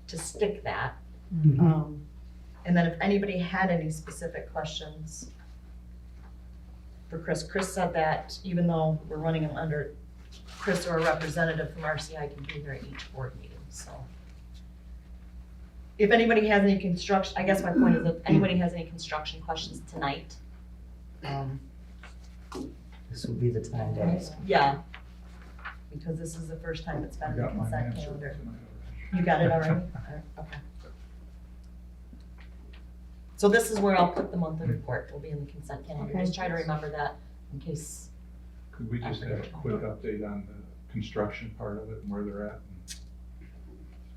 to stick that. Mhm. And then if anybody had any specific questions for Chris said that even though we're running them under Chris or a representative from RCI can be here at each board meeting, so. if anybody has any construction, I guess my point is if anybody has any construction questions tonight, This would be the time to ask. yeah. Because this is the first time it's been I in the got my consent answer calendar. tonight. You got it already? Alright, okay. So this is where I'll put the monthly report, will be in the consent calendar, just try to remember that in case. Could we just have a quick update on the construction part of it and where they're at,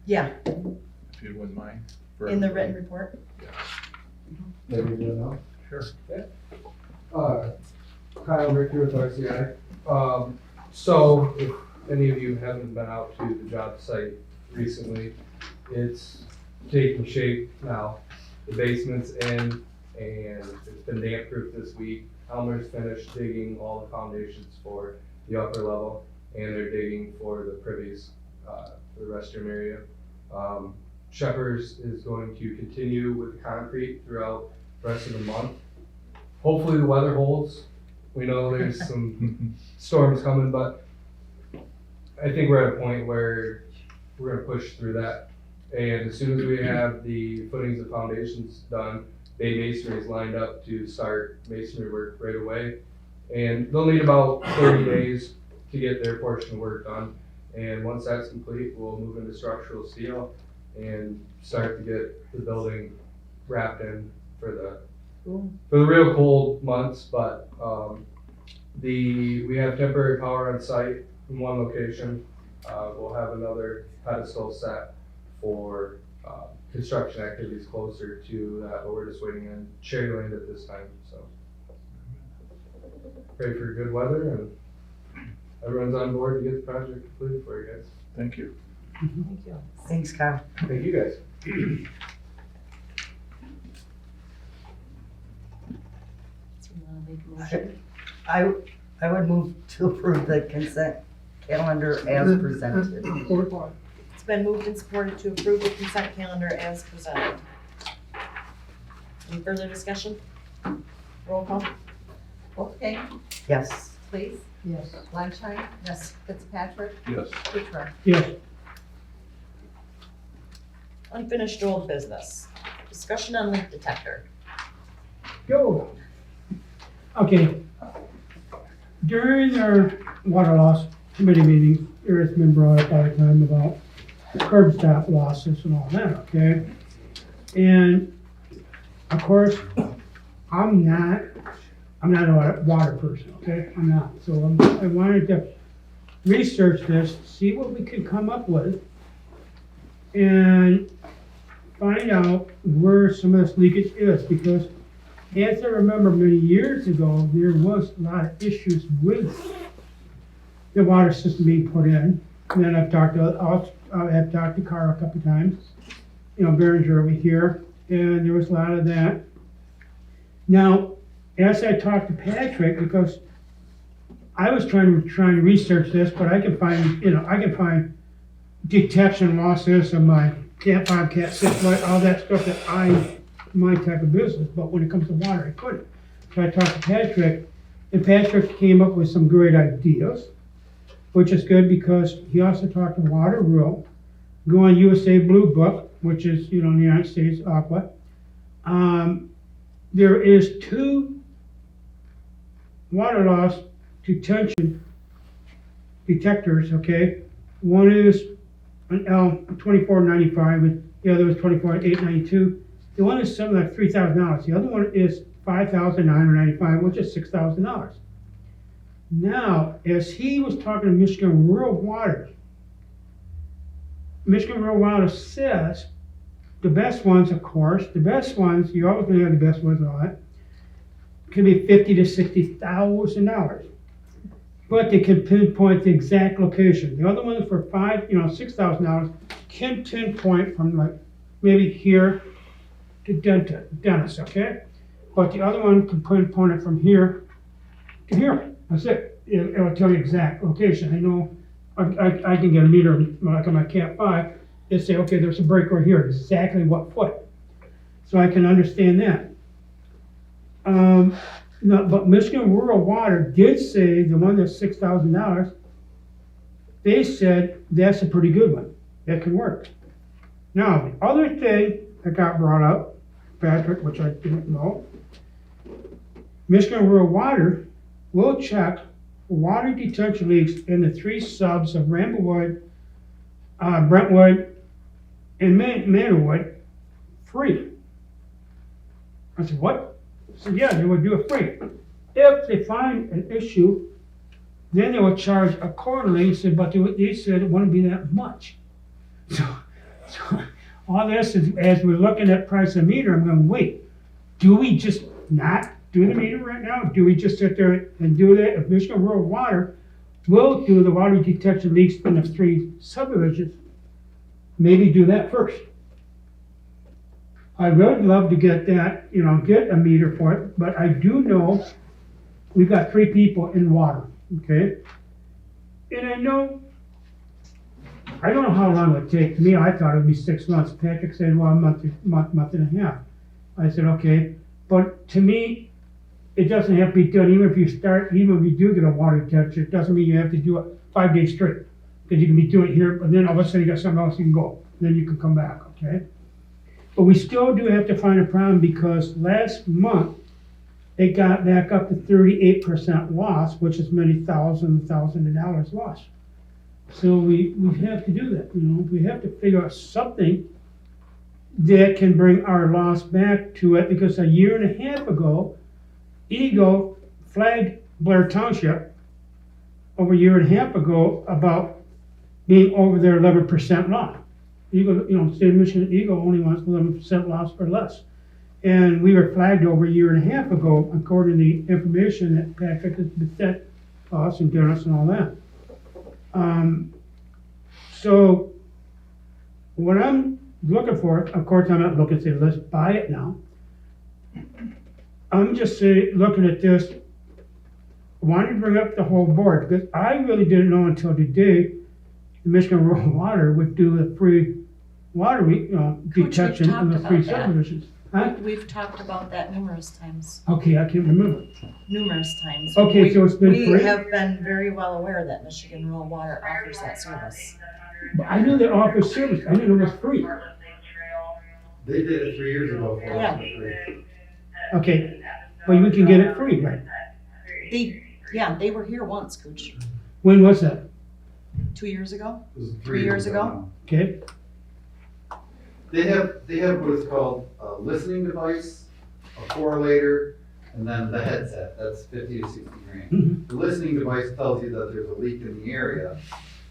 Yeah, if you wouldn't mind? for in the everybody? written report. Let me do it now. Sure. Kyle Richter with RCI. So if any of you haven't been out to the job site recently, it's taking shape now. The basement's in and it's been damp proof this week. Elmer's finished digging all the foundations for the upper level and they're digging for the privies, for the restroom area. Shepherd's is going to continue with the concrete throughout the rest of the month. Hopefully the weather holds. We know there's some storms coming, but I think we're at a point where we're gonna push through that. And as soon as we have the footings and foundations done, Bay Masonry is lined up to start masonry work right away. And they'll need about 30 days to get their portion of work done. And once that's complete, we'll move into structural steel and start to get the building wrapped in for the real cold months. But we have temporary power on site in one location. We'll have another pedestal set for construction activities closer to that, but we're just waiting on cherry land at this time, so. Pray for good weather and everyone's on board to get the project completed for you guys. Thank you. Thank you. Thanks, Kyle. Thank you guys. So you wanna make a motion? I would move to approve the consent calendar as presented. It's been moved and supported to approve the consent calendar as presented. Any further discussion? Roll call? Okay, Yes. please. Yes. Blanchard. Yes. Fitzpatrick. Yes. Kuchar. Yes, Unfinished old business. Discussion on leak detector. go. Okay. During our water loss committee meeting, it's been brought up all the time about curb stop losses and all that, okay? And of course, I'm not a water person, okay? I'm not. So I wanted to research this, see what we could come up with, and find out where some of this leakage is, because as I remember many years ago, there was a lot of issues with the water system being put in. And then I've talked to Carl a couple times, Behringer over here, and there was a lot of that. Now, as I talked to Patrick, because I was trying to research this, but I can find detection losses of my Cat 5, Cat 6, all that stuff that my type of business, but when it comes to water, I couldn't. So I talked to Patrick, and Patrick came up with some great ideas, which is good because he also talked to Water Rule, go on USA Blue Book, which is, the United States Aqua. There is 2 water loss detention detectors, okay? One is an L2495, and the other is 24892. The one is something like $3,000. The other one is $5,995, which is $6,000. Now, as he was talking to Michigan Rural Water says the best ones, of course, you're always going to have the best ones on it, can be $50,000 to $60,000. But they can pinpoint the exact location. The other one for $6,000 can pinpoint from like maybe here to Dennis, okay? But the other one can pinpoint it from here to here. That's it. It'll tell you exact location. I know I can get a meter like on my Cat 5 and say, okay, there's a break right here, exactly what foot. So I can understand that. No, but Michigan Rural Water did say the one that's $6,000, they said that's a pretty good one. That can work. Now, the other thing that got brought up, Patrick, which I didn't know, Michigan Rural Water will check for water detection leaks in the 3 subs of Ramblewood, Brentwood, and Manorwood free. I said, what? I said, yeah, they would do it free. If they find an issue, then they will charge accordingly. He said, but they said it wouldn't be that much. So all this is, as we're looking at price of meter, I'm going, wait, do we just not do the meter right now? Do we just sit there and do that? If Michigan Rural Water will do the water detection leaks in the 3 subdivisions, maybe do that first. I really love to get that, get a meter for it, but I do know we've got 3 people in water, okay? And I don't know how long it would take. To me, I thought it would be 6 months. Patrick said, well, a month and a half. I said, okay. But to me, it doesn't have to be done, even if you do get a water detector, it doesn't mean you have to do it 5 days straight. Because you can be doing it here, but then all of a sudden you got something else you can go. Then you can come back, okay? But we still do have to find a problem because last month, it got back up to 38% loss, which is many thousands of dollars lost. So we have to do that, we have to figure out something that can bring our loss back to it, because a year and a half ago, Eagle flagged Blair Township over a year and a half ago about being over their 11% loss. Eagle, state of Michigan, Eagle only wants 11% loss or less. And we were flagged over a year and a half ago, according to the information that Patrick has been sent to us and Dennis and all that. So what I'm looking for, of course, I'm not looking to say, let's buy it now. I'm just looking at this, wanted to bring up the whole board, because I really didn't know until today the Michigan Rural Water would do the free water detection in the 3 subdivisions. Huh? We've talked about that numerous times. Okay, I can't remember. Numerous times. Okay, so it's been free? We have been very well aware that Michigan Rural Water offers that service. But I knew they offered service, I didn't know it was free. They did it 3 years ago for Yeah. us for free. Okay, but we can get it free, right? They were here once, Cooch. When was that? 2 years ago? It was 3 years ago? now. Okay, They have what is called a listening device, a correlator, and then the headset. That's 50 to 60 grand. Mhm. The listening device tells you that there's a leak in the area,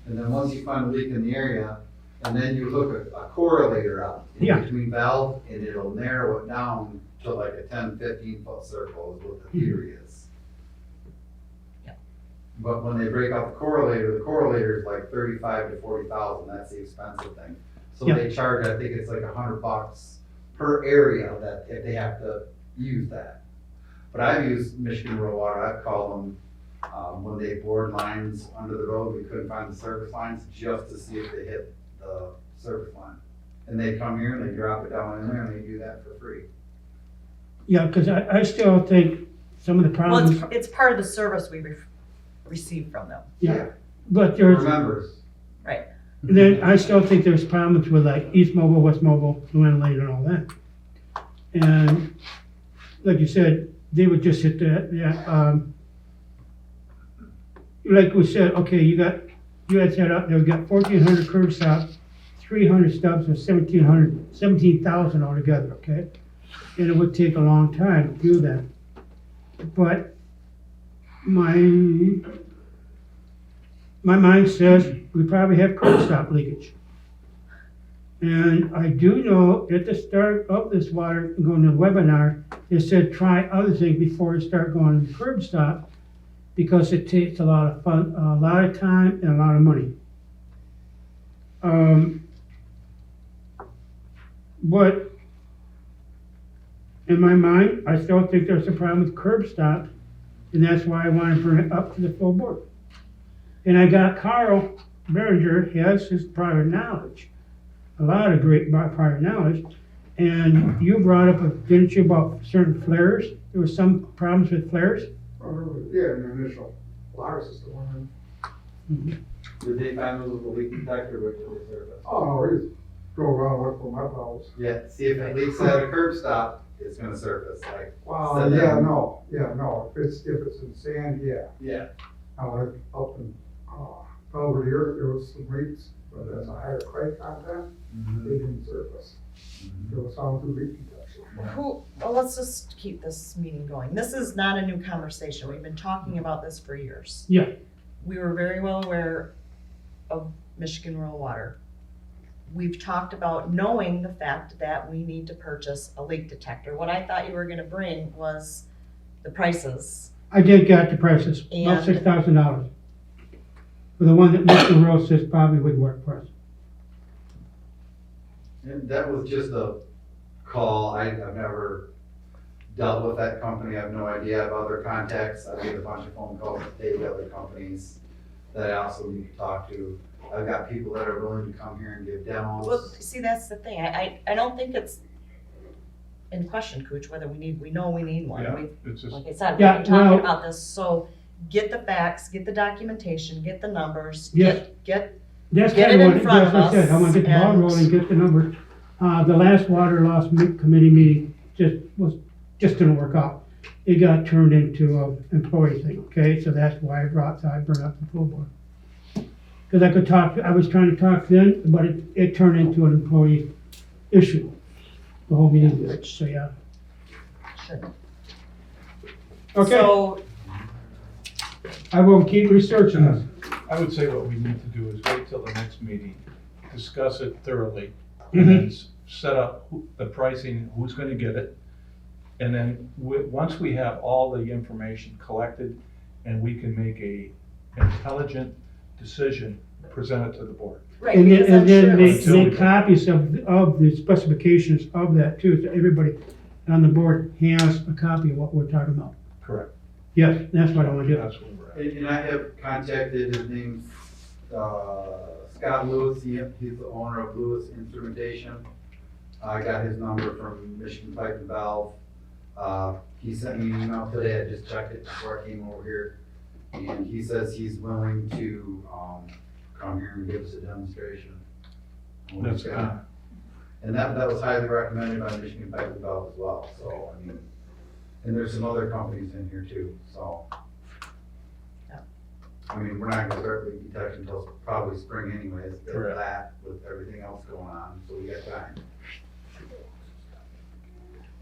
and then once you find a leak in the area, and then you hook a correlator up in Yeah. between valve, and it'll narrow it down to like a 10, 15-foot circle is what the theory is. Yeah. But when they break out the correlator is like 35 to 40,000. That's the expensive thing. So Yeah. they charge, I think it's like $100 per area that if they have to use that. But I've used Michigan Rural Water. I've called them when they bored lines under the road. We couldn't find the service lines just to see if they hit the service line. And they come here and they drop it down in there and they do that for free. yeah, because I still think some of the Well, problems, it's part of the service we receive from them. yeah, but there's, For members. then I still think there's problems with like East Mobile, West Mobile, Luann Lane and all that. And like you said, they would just hit that, like we said, okay, you had set up, they've got 1,400 curb stops, 300 stubs, and 17,000 altogether, okay? And it would take a long time to do that. But my mind says we probably have curb stop leakage. And I do know at the start of this going to the webinar, they said try other things before you start going to curb stop, because it takes a lot of fun, a lot of time and a lot of money. But in my mind, I still think there's a problem with curb stops, and that's why I want to bring it up to the full board. And I got Carl Behringer, he has his prior knowledge, a lot of great prior knowledge. And you brought up, didn't you, about certain flares? There were some problems with flares? Yeah, the initial water system one. Did they find those with a leak detector, which they service? Oh, go around and look for my valves. Yeah, see if it leaks at a curb stop, it's gonna surface, like. Well, So yeah, then- no, if it's in sand, yeah. Yeah. I went up and, over here, there was some leaks, but as a higher clay content, Mhm. they didn't surface. It was all through leak detection. Well, let's just keep this meeting going. This is not a new conversation. We've been talking about this for years. Yeah. We were very well aware of Michigan Rural Water. We've talked about knowing the fact that we need to purchase a leak detector. What I thought you were gonna bring was the prices. I did get the prices, about And- $6,000. For the one that Mr. Rose says probably would work for us. And that was just a call, I've never dealt with that company, I have no idea, I have other contacts, I get a bunch of phone calls today with other companies that I also need to talk to. I've got people that are willing to come here and give Well, demos. see, that's the thing. I don't think it's in question, Cooch, whether we know we need one. Yeah, We- it's just, Like I said, we've Yeah, been talking well- about this, so get the facts, get the documentation, get the numbers, Yes. get, That's Get kind it of in what, front that's of what I said, I us want to get the ball and- rolling, get the numbers. The last water loss committee meeting just didn't work out. It got turned into an employee thing, okay, so that's why I brought up the full board. Cause I was trying to talk then, but it turned into an employee issue, the whole meeting did, so yeah. sure. Okay, So, I will keep researching this. I would say what we need to do is wait till the next meeting, discuss it thoroughly, Mhm. and then set up the pricing, who's gonna get it. And then, once we have all the information collected, and we can make a intelligent decision, present it to the board. right, And because I'm then sure it was, make copies of the specifications of that too, so everybody on the board has a copy of what we're talking about. Correct. Yes, that's what I want to do. That's where we're at. And I have contacted, his name's, Scott Lewis, he's the owner of Lewis Instrumentation. I got his number from Michigan Pipe and Valve. He sent me an email today, I just checked it before I came over here. And he says he's willing to, come here and give us a demonstration. That's good. And that was highly recommended by Michigan Pipe and Valve as well, so, I mean, and there's some other companies in here too, so. Yeah. I mean, we're not gonna start leak detection until probably spring anyways, with Correct. that, with everything else going on, so we got time.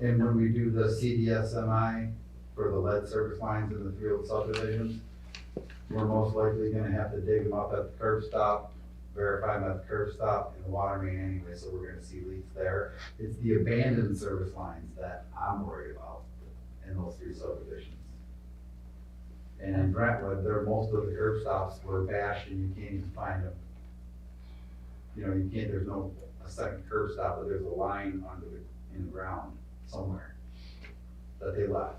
And when we do the CDSMI for the lead service lines in the field subdivisions, we're most likely gonna have to dig them up at the curb stop, verify them at the curb stop and the water main anyway, so we're gonna see leaks there. It's the abandoned service lines that I'm worried about in those three subdivisions. And in Brentwood, most of the curb stops were bashed and you can't even find them. You know, there's no, a second curb stop, but there's a line in the ground somewhere that they left.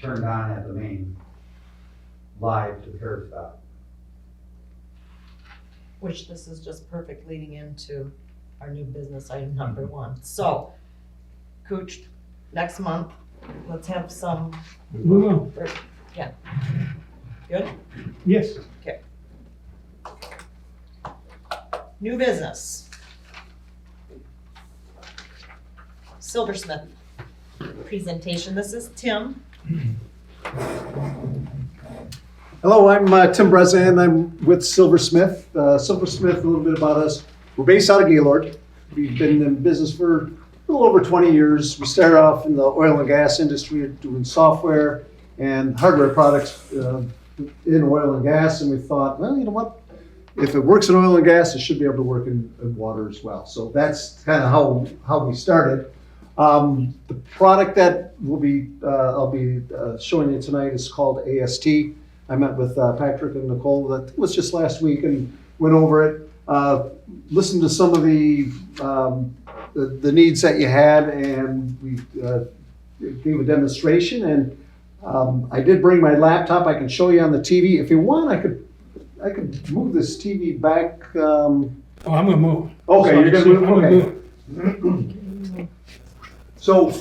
Turned on at the main, live to the curb stop. which this is just perfect leading into our new business item number 1. So, Cooch, next month, let's have some, We will, good? yes. New business. Silversmith presentation. This is Tim. Hello, I'm Tim Bresan. I'm with Silversmith. Silversmith, a little bit about us. We're based out of Gaylord. We've been in business for a little over 20 years. We started off in the oil and gas industry doing software and hardware products in oil and gas. And we thought, well, you know what? If it works in oil and gas, it should be able to work in water as well. So that's kind of how we started. The product that I'll be showing you tonight is called AST. I met with Patrick and Nicole, that was just last week, and went over it, listened to some of the needs that you had, and we gave a demonstration. And I did bring my laptop. I can show you on the TV. If you want, I could move this TV back. Oh, I'm gonna move. Okay, you're gonna move, I'm gonna okay. move. So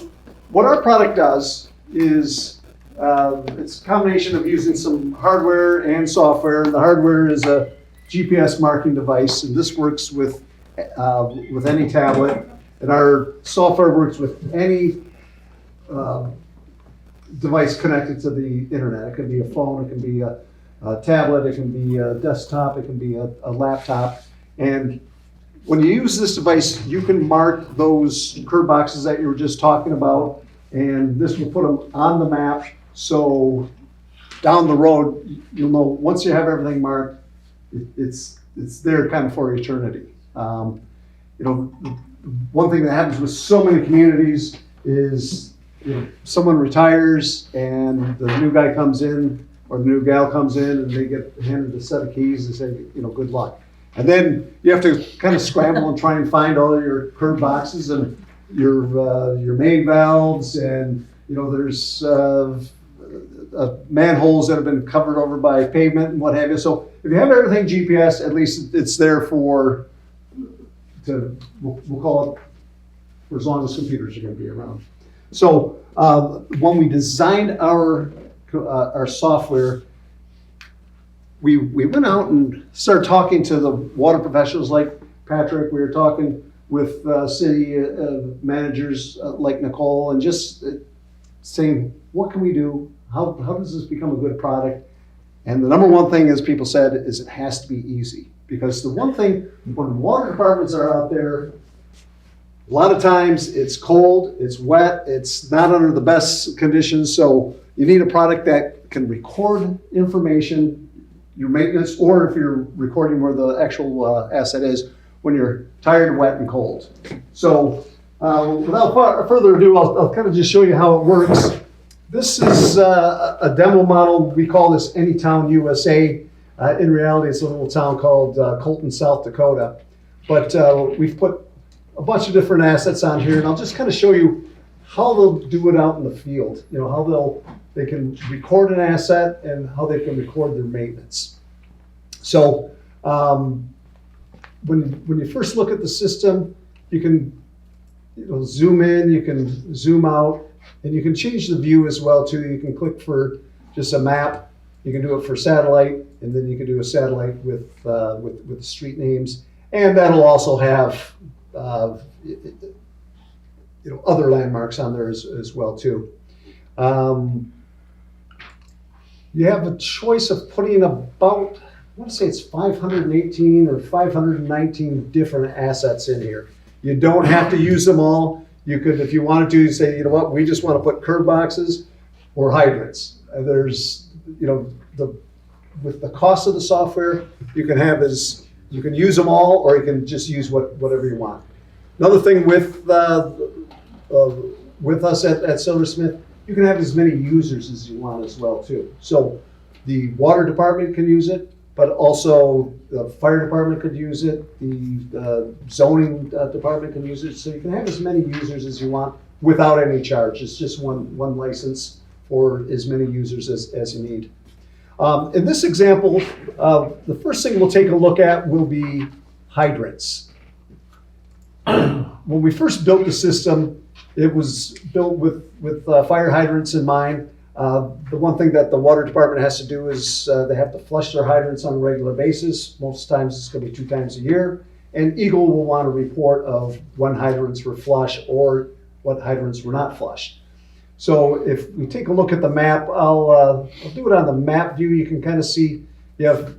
what our product does is it's a combination of using some hardware and software. The hardware is a GPS marking device, and this works with with any tablet. And our software works with any device connected to the internet. It can be a phone, it can be a tablet, it can be a desktop, it can be a laptop. And when you use this device, you can mark those curb boxes that you were just talking about, and this will put them on the map. So down the road, you'll know, once you have everything marked, it's there kind of for eternity. You know, one thing that happens with so many communities is, you know, someone retires and the new guy comes in or the new gal comes in and they get handed a set of keys and say, you know, good luck. And then you have to kind of scramble and try and find all your curb boxes and your main valves, and you know, there's manholes that have been covered over by pavement and what have you. So if you have everything GPS, at least it's there we'll call it for as long as computers are going to be around. So when we designed our software, we went out and started talking to the water professionals like Patrick. We were talking with city managers like Nicole, and just saying, what can we do? How does this become a good product? And the number one thing, as people said, is it has to be easy. Because the one thing, when water departments are out there, a lot of times it's cold, it's wet, it's not under the best conditions, so you need a product that can record information, your maintenance, or if you're recording where the actual asset is, when you're tired, wet, and cold. So without further ado, I'll kind of just show you how it works. This is a demo model. We call this Anytown, USA. In reality, it's a little town called Colton, South Dakota. But we've put a bunch of different assets on here, and I'll just kind of show you how they'll do it out in the field. You know, how they can record an asset and how they can record their maintenance. So when you first look at the system, you can zoom in, you can zoom out, and you can change the view as well too. You can click for just a map. You can do it for satellite, and then you can do a satellite with the street names, and that'll also have other landmarks on there as well too. You have a choice of putting about, I want to say it's 518 or 519 different assets in here. You don't have to use them all. You could, if you wanted to, say, you know what, we just want to put curb boxes or hydrants. There's, you know, with the cost of the software, you can use them all, or you can just use whatever you want. Another thing with us at Silversmith, you can have as many users as you want as well too. So the water department can use it, but also the fire department could use it, the zoning department can use it. So you can have as many users as you want without any charge. It's just one license for as many users as you need. In this example, the first thing we'll take a look at will be hydrants. When we first built the system, it was built with fire hydrants in mind. The one thing that the water department has to do is they have to flush their hydrants on a regular basis. Most times it's going to be 2 times a year. And Eagle will want a report of when hydrants were flushed or what hydrants were not flushed. So if we take a look at the map, I'll do it on the map view. You can kind of see you have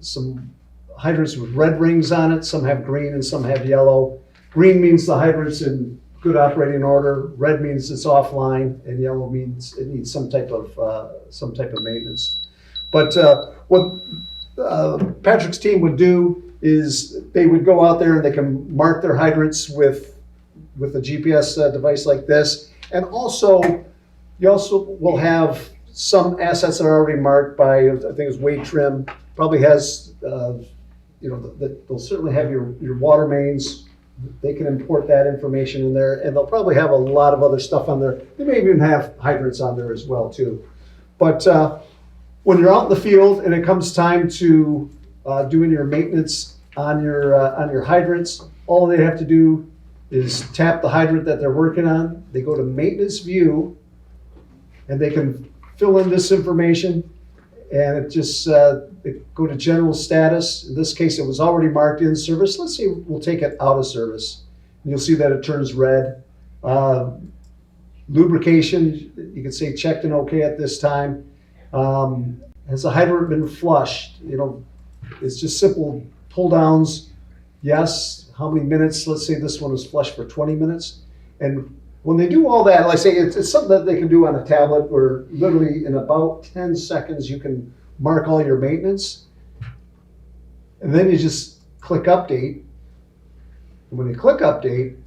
some hydrants with red rings on it. Some have green and some have yellow. Green means the hydrant's in good operating order. Red means it's offline, and yellow means it needs some type of maintenance. But what Patrick's team would do is they would go out there and they can mark their hydrants with a GPS device like this. And also, you also will have some assets that are already marked by, I think it's Wade Trim, probably has, they'll certainly have your water mains. They can import that information in there, and they'll probably have a lot of other stuff on there. They may even have hydrants on there as well too. But when you're out in the field and it comes time to doing your maintenance on your hydrants, all they have to do is tap the hydrant that they're working on. They go to maintenance view, and they can fill in this information, and it just go to general status. In this case, it was already marked in service. Let's see, we'll take it out of service. And you'll see that it turns red. Lubrication, you can say checked and okay at this time. Has the hydrant been flushed? It's just simple pull downs. Yes, how many minutes? Let's say this one is flushed for 20 minutes. And when they do all that, like I say, it's something that they can do on a tablet where literally in about 10 seconds you can mark all your maintenance. And then you just click update. And when you click update,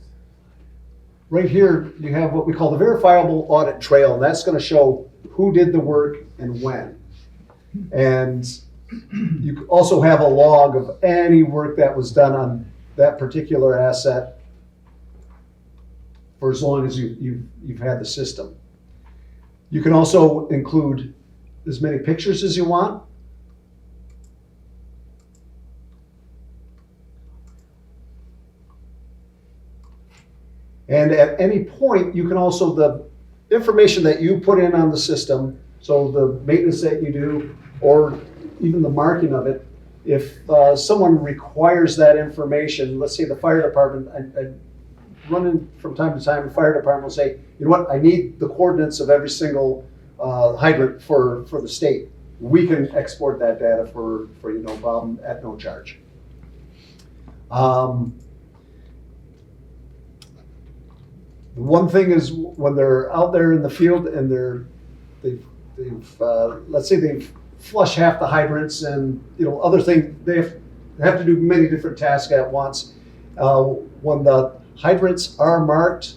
right here you have what we call the verifiable audit trail. And that's going to show who did the work and when. And you also have a log of any work that was done on that particular asset for as long as you've had the system. You can also include as many pictures as you want. And at any point, you can also, the information that you put in on the system, so the maintenance that you do, or even the marking of it, if someone requires that information, let's say the fire department, I run in from time to time, the fire department will say, you know what, I need the coordinates of every single hydrant for the state. We can export that data for you, no problem, at no charge. One thing is when they're out there in the field and they've let's say they've flushed half the hydrants and other things, they have to do many different tasks at once. When the hydrants are marked,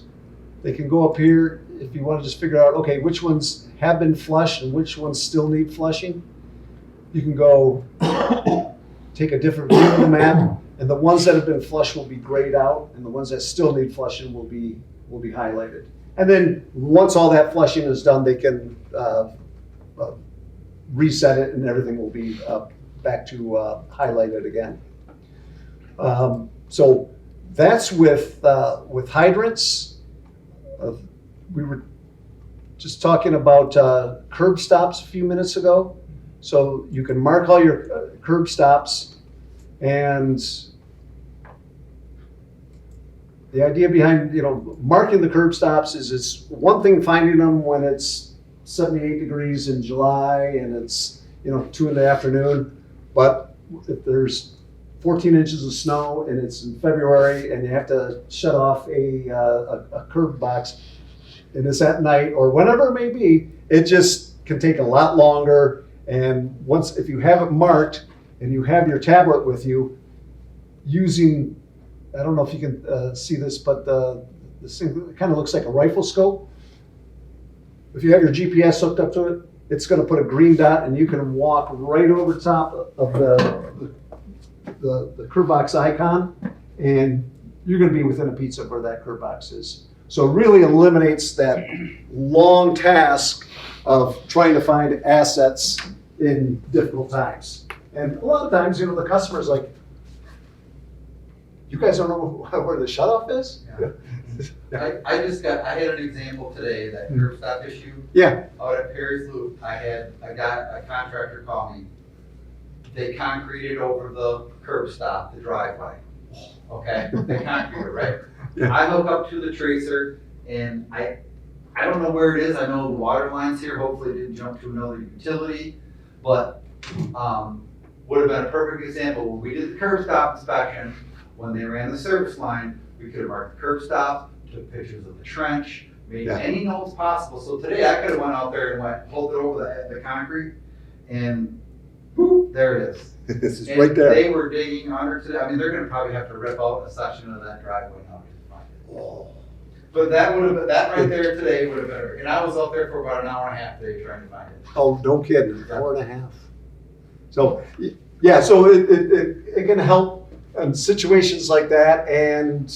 they can go up here if you want to just figure out, okay, which ones have been flushed and which ones still need flushing. You can go take a different view of the map, and the ones that have been flushed will be grayed out, and the ones that still need flushing will be highlighted. And then once all that flushing is done, they can reset it, and everything will be back to highlighted again. So that's with hydrants. We were just talking about curb stops a few minutes ago. So you can mark all your curb stops, and the idea behind marking the curb stops is it's one thing finding them when it's 78 degrees in July and it's 2 in the afternoon, but if there's 14 inches of snow and it's in February and you have to shut off a curb box and it's at night or whenever it may be, it just can take a lot longer. And if you have it marked and you have your tablet with you, using, I don't know if you can see this, but this thing kind of looks like a rifle scope. If you have your GPS hooked up to it, it's going to put a green dot, and you can walk right over top of the curb box icon, and you're going to be within a pizza where that curb box is. So it really eliminates that long task of trying to find assets in difficult times. And a lot of times, the customer's like, you guys don't know where the shutoff is? Yeah. I had an example today, that curb stop issue. Yeah. Out at Perry's Loop, I had a contractor call me. They concreted over the curb stop, the driveway. Okay, they concreted, right? Yeah. I hook up to the tracer, and I don't know where it is. I know the water line's here. Hopefully it didn't jump to another utility, but would have been a perfect example. When we did the curb stop inspection, when they ran the service line, we could have marked the curb stop, took pictures of the trench, made any notes possible. So today I could have went out there and pulled it over the concrete, and boop, there it is. This is and right there. They were digging under today. I mean, they're gonna probably have to rip out a section of that driveway now to find it. Oh. But that right there today would have been, and I was out there for about an hour and a half today trying to find it. Oh, no kidding, an hour and a half. So, yeah, so it can help in situations like that, and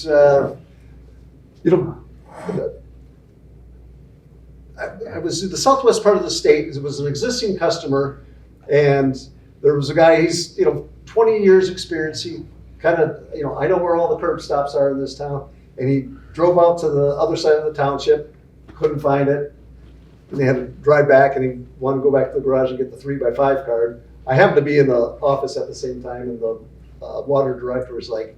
I was in the southwest part of the state. It was an existing customer, and there was a guy. He's 20 years experience. He kind of I know where all the curb stops are in this town, and he drove out to the other side of the township, couldn't find it, and they had to drive back, and he wanted to go back to the garage and get the 3x5 card. I happened to be in the office at the same time, and the water director was like,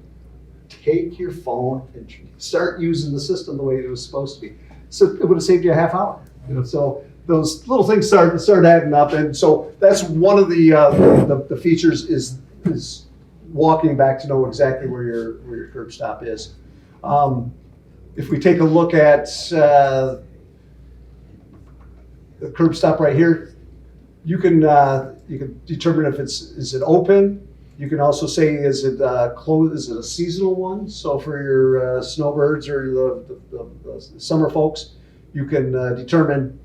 take your phone and start using the system the way it was supposed to be. So it would have saved you a half hour. So those little things start adding up, and so that's one of the features is walking back to know exactly where your curb stop is. If we take a look at the curb stop right here, you can determine if is it open. You can also say, is it closed? Is it a seasonal one? So for your snowbirds or the summer folks, you can determine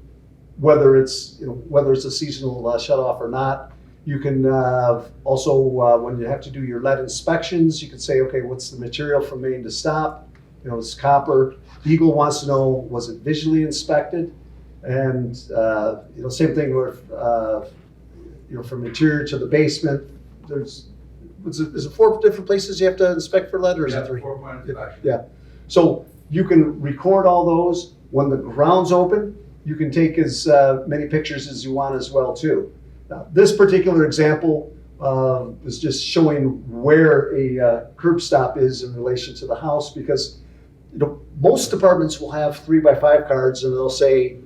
whether it's a seasonal shut off or not. You can also, when you have to do your lead inspections, you can say, okay, what's the material from main to stop? It's copper. Eagle wants to know, was it visually inspected? And same thing with from interior to the basement. Is it 4 different places you have to inspect for lead, or is it 3? 4-point inspection. Yeah. So you can record all those. When the ground's open, you can take as many pictures as you want as well too. Now, this particular example is just showing where a curb stop is in relation to the house, because most departments will have 3x5 cards, and they'll say,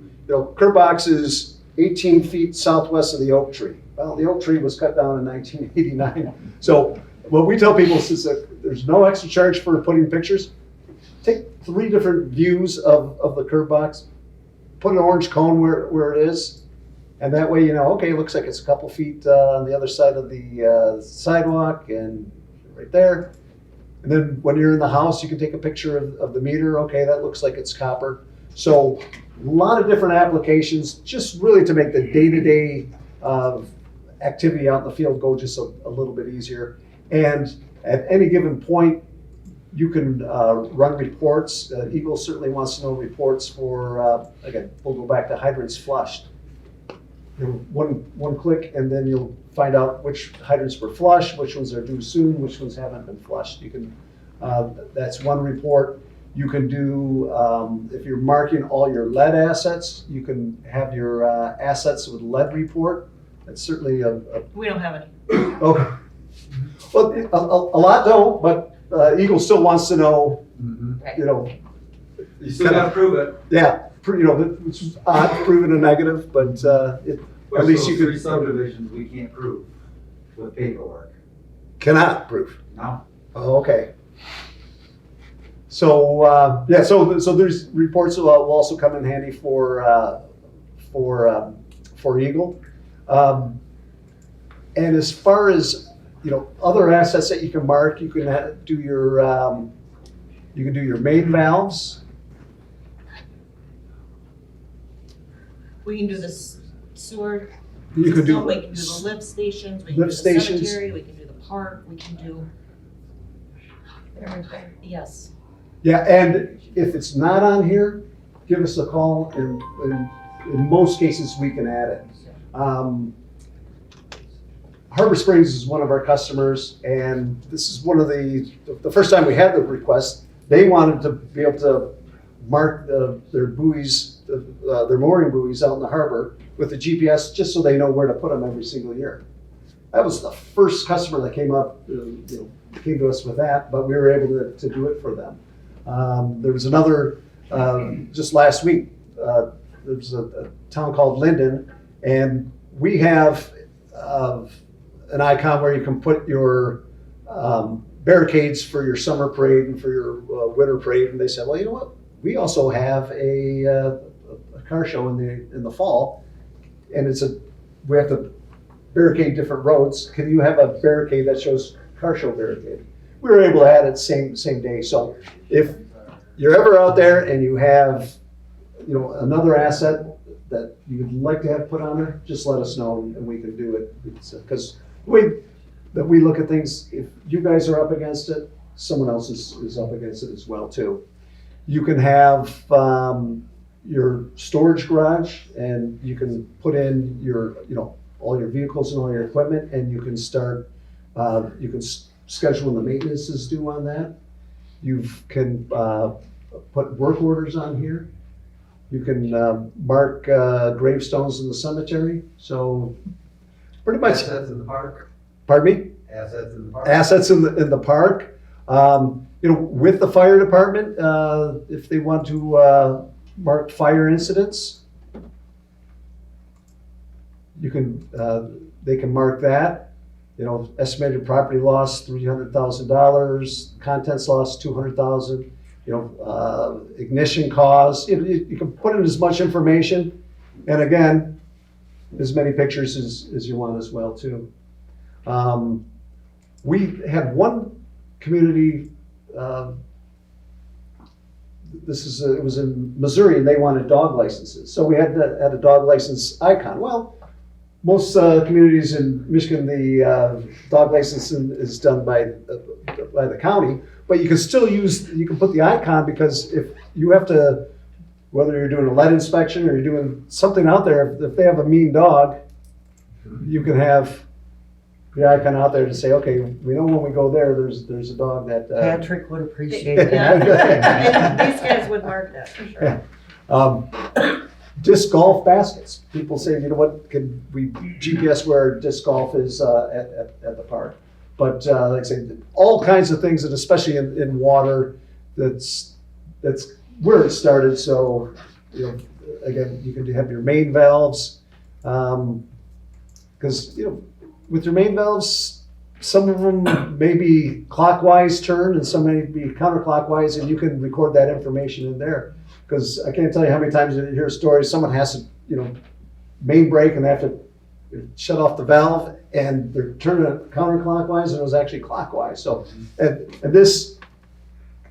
curb box is 18 feet southwest of the oak tree. Well, the oak tree was cut down in 1989. So what we tell people is that there's no extra charge for putting pictures. Take 3 different views of the curb box, put an orange cone where it is, and that way okay, it looks like it's a couple feet on the other side of the sidewalk and right there. And then when you're in the house, you can take a picture of the meter. Okay, that looks like it's copper. So a lot of different applications, just really to make the day-to-day activity out in the field go just a little bit easier. And at any given point, you can run reports. Eagle certainly wants to know reports for, again, we'll go back to hydrants flushed. One click, and then you'll find out which hydrants were flushed, which ones are due soon, which ones haven't been flushed. You can, that's one report. You can do, if you're marking all your lead assets, you can have your assets with lead report. That's certainly We don't have any. Oh, well, a lot don't, but Eagle still wants to know, You still gotta prove it. yeah, it's odd, proving a negative, but at least you Those 3 could. subdivisions we can't prove with paperwork. Cannot prove. No. Oh, okay. So, so there's reports that will also come in handy for Eagle. And as far as, other assets that you can mark, you can do your main valves. We can do the sewer You can system, do we can do the lift stations, we can do lift the stations. cemetery, we can do the park, we can do, Everything. yes. Yeah, and if it's not on here, give us a call, and in most cases, we can add it. Harbor Springs is one of our customers, and this is one of the first time we had the request, they wanted to be able to mark their buoys, their mooring buoys out in the harbor with the GPS, just so they know where to put them every single year. That was the first customer that came up, came to us with that, but we were able to do it for them. There was another, just last week, there was a town called Linden, and we have an icon where you can put your barricades for your summer parade and for your winter parade. And they said, well, you know what? We also have a car show in the fall, and we have to barricade different roads. Can you have a barricade that shows car show barricade? We were able to add it same day. So if you're ever out there and you have, another asset that you would like to have put on there, just let us know and we can do it. Because the way that we look at things, if you guys are up against it, someone else is up against it as well too. You can have your storage garage, and you can put in your, all your vehicles and all your equipment, and you can start, you can schedule when the maintenance is due on that. You can put work orders on here. You can mark gravestones in the cemetery. So pretty much, Assets in the park, pardon me? assets in the park. Assets in the park. With the fire department, if they want to mark fire incidents, you can, they can mark that. Estimated property loss, $300,000, contents loss, $200,000, ignition cause. You can put in as much information, and again, as many pictures as you want as well, too. We had one community, it was in Missouri, and they wanted dog licenses. So we had a dog license icon. Well, most communities in Michigan, the dog licensing is done by the county, but you can still you can put the icon, because if you have to, whether you're doing a lead inspection or you're doing something out there, if they have a mean dog, you can have the icon out there to say, okay, we know when we go there, there's a dog that. Patrick would appreciate Yeah, that. and these guys would mark that for sure. Disc golf baskets. People say, what, can we GPS where disc golf is at the park? But like I say, all kinds of things, and especially in water, that's where it started. So, again, you can have your main valves, because with your main valves, some of them may be clockwise turn and some may be counterclockwise, and you can record that information in there. Because I can't tell you how many times you hear a story, someone has to, main break, and they have to shut off the valve, and they're turning it counterclockwise, and it was actually clockwise. So, and this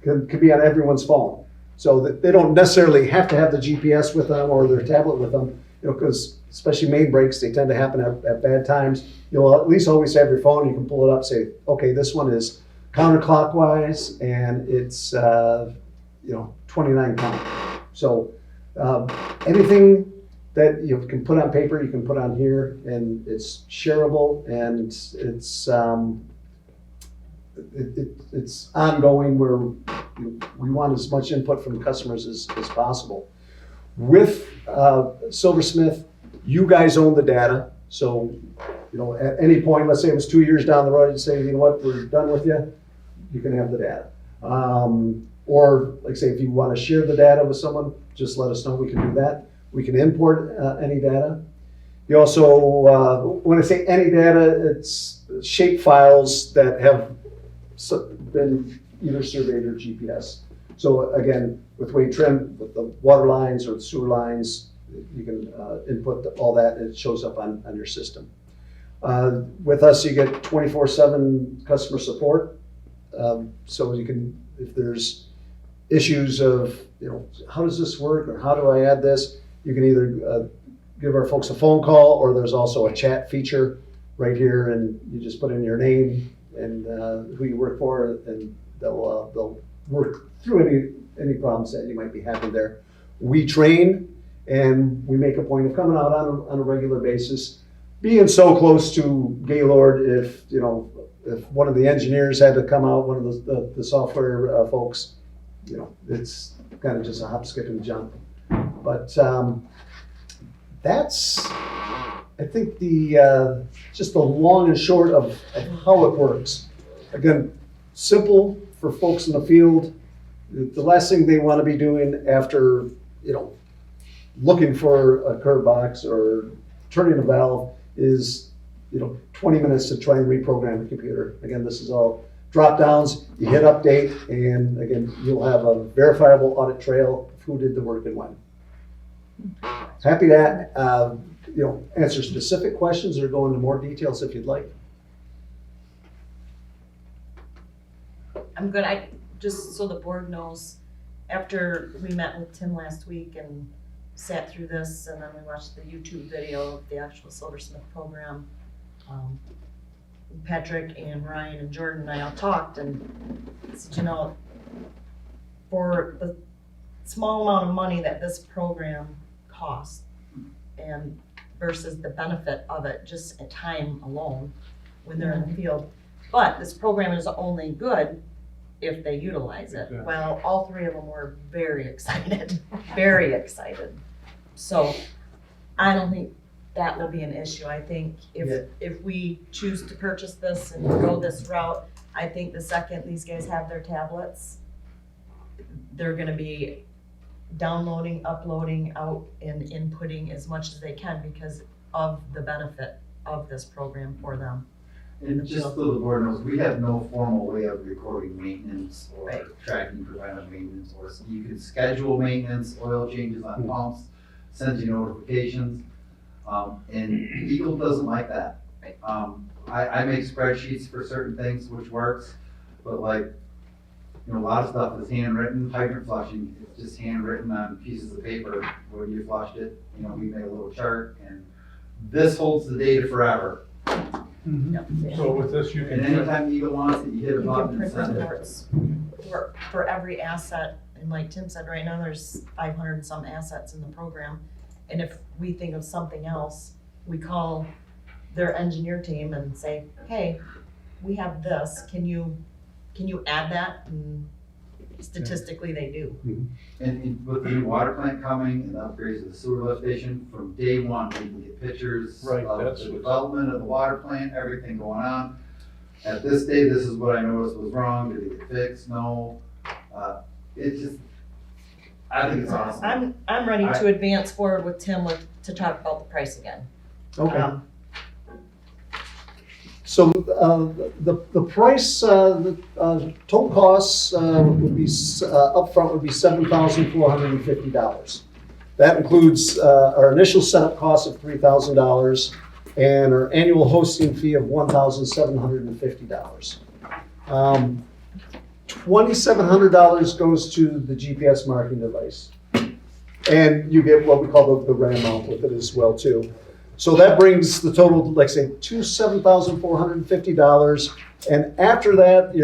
can be on everyone's phone. So that they don't necessarily have to have the GPS with them or their tablet with them, because especially main breaks, they tend to happen at bad times. You'll at least always have your phone. You can pull it up, say, okay, this one is counterclockwise, and it's 29 count. So anything that you can put on paper, you can put on here, and it's shareable, and it's ongoing, where we want as much input from the customers as possible. With Silversmith, you guys own the data, so at any point, let's say it was 2 years down the road, you say, we're done with you, you can have the data. Or like say, if you want to share the data with someone, just let us know, we can do that. We can import any data. You also, when I say any data, it's shape files that have been either surveyed or GPS. So again, with weight trim, with the water lines or the sewer lines, you can input all that, and it shows up on your system. With us, you get 24/7 customer support. So you can, if there's issues of, how does this work, or how do I add this, you can either give our folks a phone call, or there's also a chat feature right here, and you just put in your name and who you work for, and they'll work through any problems that you might be having there. We train, and we make a point of coming out on a regular basis, being so close to Gaylord. If one of the engineers had to come out, one of the software folks, it's kind of just a hop, skip, and jump. But that's, I think, just the long and short of how it works. Again, simple for folks in the field. The last thing they want to be doing after, looking for a curb box or turning a valve is, 20 minutes to try and reprogram the computer. Again, this is all drop downs. You hit update, and again, you'll have a verifiable audit trail of who did the work and when. Happy to answer specific questions or go into more details if you'd like. I'm good. Just so the board knows, after we met with Tim last week and sat through this, and then we watched the YouTube video of the actual Silversmith program, Patrick and Ryan and Jordan and I all talked, and said, for the small amount of money that this program costs, and versus the benefit of it just at time alone when they're in the field. But this program is only good if they utilize it. Exactly. Well, all three of them were very excited, very excited. So I don't think that will be an issue. I think Yeah. if we choose to purchase this and go this route, I think the second these guys have their tablets, they're gonna be downloading, uploading out and inputting as much as they can because of the benefit of this program for them. And just so the board knows, we have no formal way of recording maintenance or Right. tracking preventive maintenance, or you can schedule maintenance, oil changes on pumps, send you notifications. And Eagle doesn't like that. Right. I make spreadsheets for certain things, which works, but like, you know, a lot of stuff is handwritten, hydrant flushing, it's just handwritten on pieces of paper where you flushed it, you know, we made a little chart, and this holds the data forever. So with this, you And can. anytime Eagle wants it, you hit a You can button and print send it. reports for every asset, and like Tim said, right now, there's 500 and some assets in the program. And if we think of something else, we call their engineer team and say, hey, we have this, can you add that? And statistically, they do. And with the new water plant coming and the upgrades of the sewer lift station, from day one, we can get pictures Right, of that's the what- development of the water plant, everything going on. At this day, this is what I noticed was wrong, did it get fixed? No. It's just, I think it's awesome. I'm ready to advance forward with Tim to talk about the price again. Okay. So, the price, the total costs would be, upfront would be $7,450. That includes our initial setup cost of $3,000 and our annual hosting fee of $1,750. $2,700 goes to the GPS marking device. And you get what we call the RAM mount with it as well too. So that brings the total, like say, to $7,450. And after that,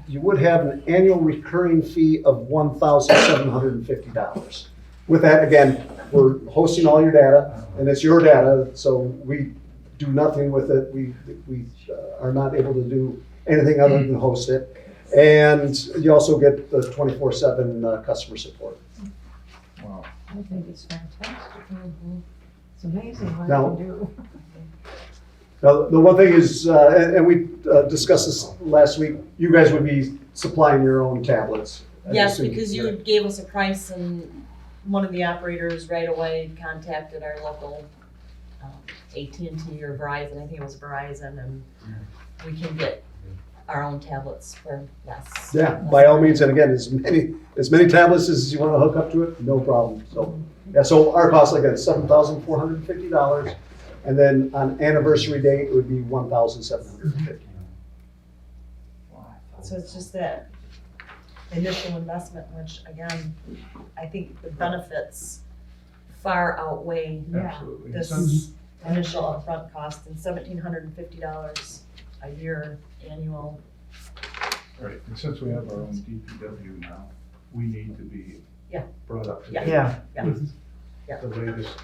you would have an annual recurring fee of $1,750. With that, again, we're hosting all your data, and it's your data, so we do nothing with it. We are not able to do anything other than host it. And you also get the 24/7 customer support. I think it's fantastic. It's amazing what Now- you do. Now, the one thing is, and we discussed this last week, you guys would be supplying your own tablets. I Yes, assume. because you gave us a price and one of the operators right away contacted our local AT&T or Verizon, I think it was Verizon, and we can get our own tablets for less. Yeah, by all means, and again, as many tablets as you want to hook up to it, no problem. So, yeah, so our cost, again, $7,450, and then on anniversary date, it would be $1,750. So it's just that initial investment, which again, I think the benefits far outweigh Absolutely. this initial upfront cost, and $1,750 a year annual. Right, and since we have our own DPW now, we need to be Yeah. brought up to Yeah. date Yeah. with Yeah. the latest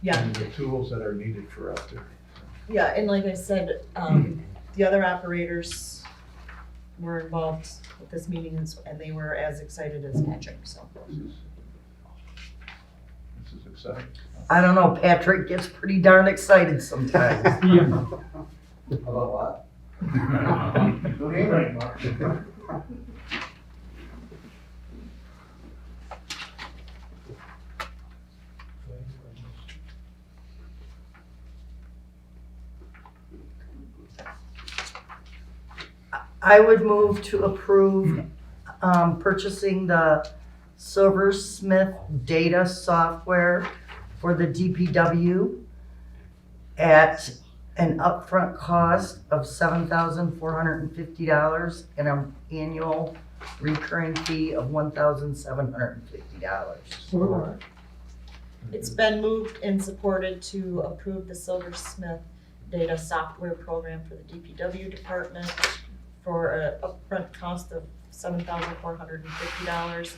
Yeah, and the tools that are needed for out there. yeah, and like I said, the other operators were involved with this meeting and they were as excited as Patrick, so. This is exciting. I don't know, Patrick gets pretty darn excited sometimes. Yeah. About what? Right, Mark. I would move to approve purchasing the Silversmith data software for the DPW at an upfront cost of $7,450 and an annual recurring fee of $1,750. It's been moved and supported to approve the Silversmith data software program for the DPW department for an upfront cost of $7,450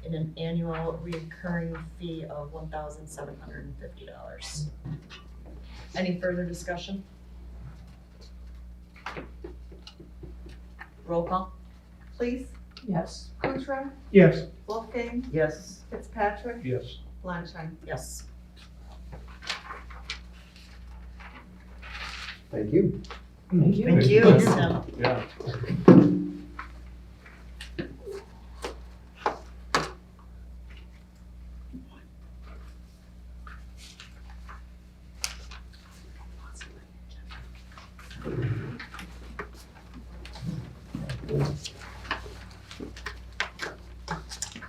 and an annual recurring fee of $1,750. Any further discussion? Roll call? Please, Yes. Kuchar, Yes. Wolfgang, Yes. Fitzpatrick, Yes. Flanstein. Yes. Thank you. Thank you. Thank you. Thanks, Tim. Yeah.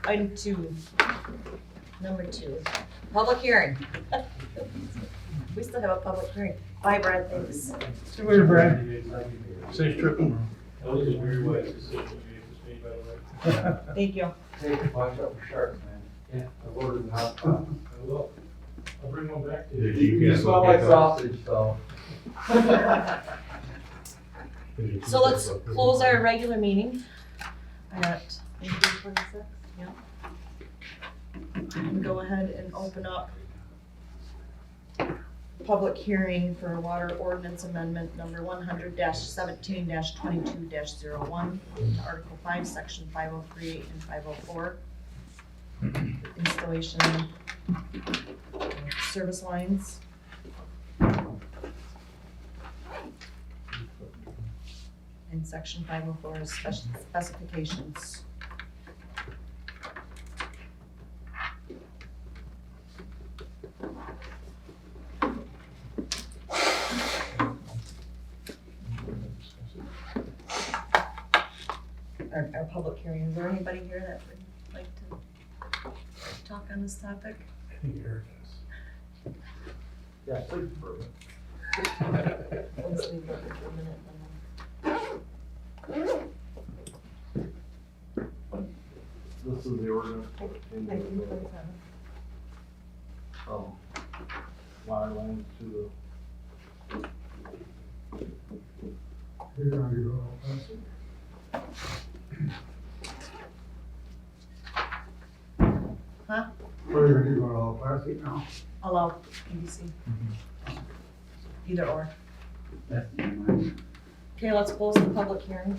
Item 2, number 2, public hearing. We still have a public hearing. Bye, Brad, thanks. See you later, Brad. Safe trip. That was a very wise decision you made, by the way. Thank you. Hey, watch out for sharks, man. Yeah. I ordered in hot pot. I will. I'll bring one back to Did you. You smell like sausage, so. So let's close our regular meeting at 8:46, yeah. And go ahead and open up public hearing for water ordinance amendment number 100-17-22-01 to Article 5, Section 503 and 504. Installation of service lines. And Section 504 is specifications. Our public hearing, is there anybody here that would like to talk on this topic? I think Eric is. Yeah, please. Let's leave it for a minute. This is the ordinance in the, water lines to the. You're gonna do all plastic? Huh? What are you gonna do, all plastic now? Allow PVC. Either or. Okay, let's close the public hearing.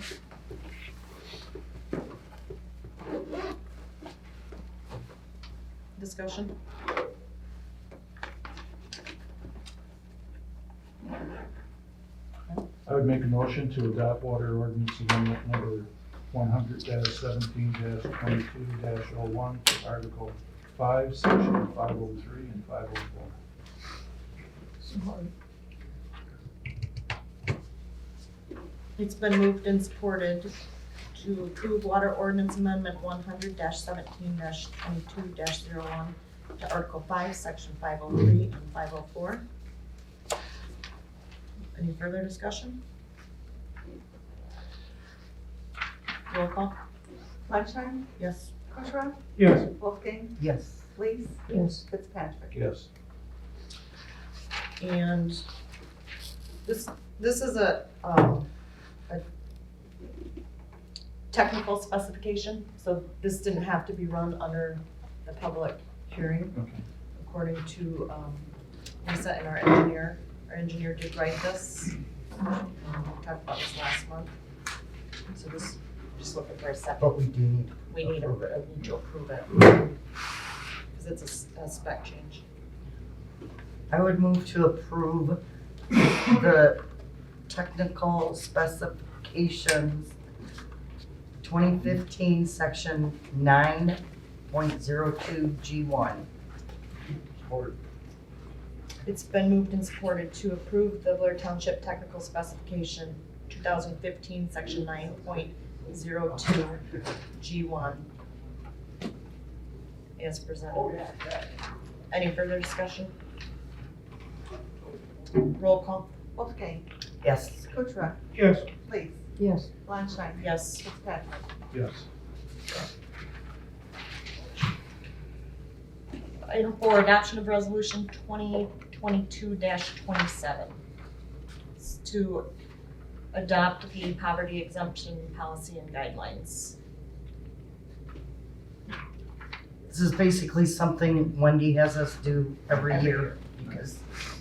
Discussion? I would make a motion to adopt water ordinance amendment number 100-17-22-01 to Article 5, Section 503 and 504. It's been moved and supported to approve water ordinance amendment 100-17-22-01 to Article 5, Section 503 and 504. Any further discussion? Roll call? Lunchtime, Yes. Kuchera, Yes. Wolfgang, Yes. Lees, Yes. Fitzpatrick. Yes. And this is a technical specification, so this didn't have to be run under the public hearing. Okay. According to Lisa and our engineer. Our engineer did write this. We talked about this last month. So this, just looking for a second. But we do need. We need to approve it. Because it's a spec change. I would move to approve the technical specifications 2015, section 9.02 G1. Support. It's been moved and supported to approve the Blair Township technical specification 2015, section 9.02 G1 as presented. Any further discussion? Roll call? Wolfgang, Yes. Kuchera, Yes. Lees, Yes. Lunchtime, Yes. Fitzpatrick. Yes. Item 4, adoption of resolution 2022-27. It's to adopt the poverty exemption policy and guidelines. This is basically something Wendy has us do every year because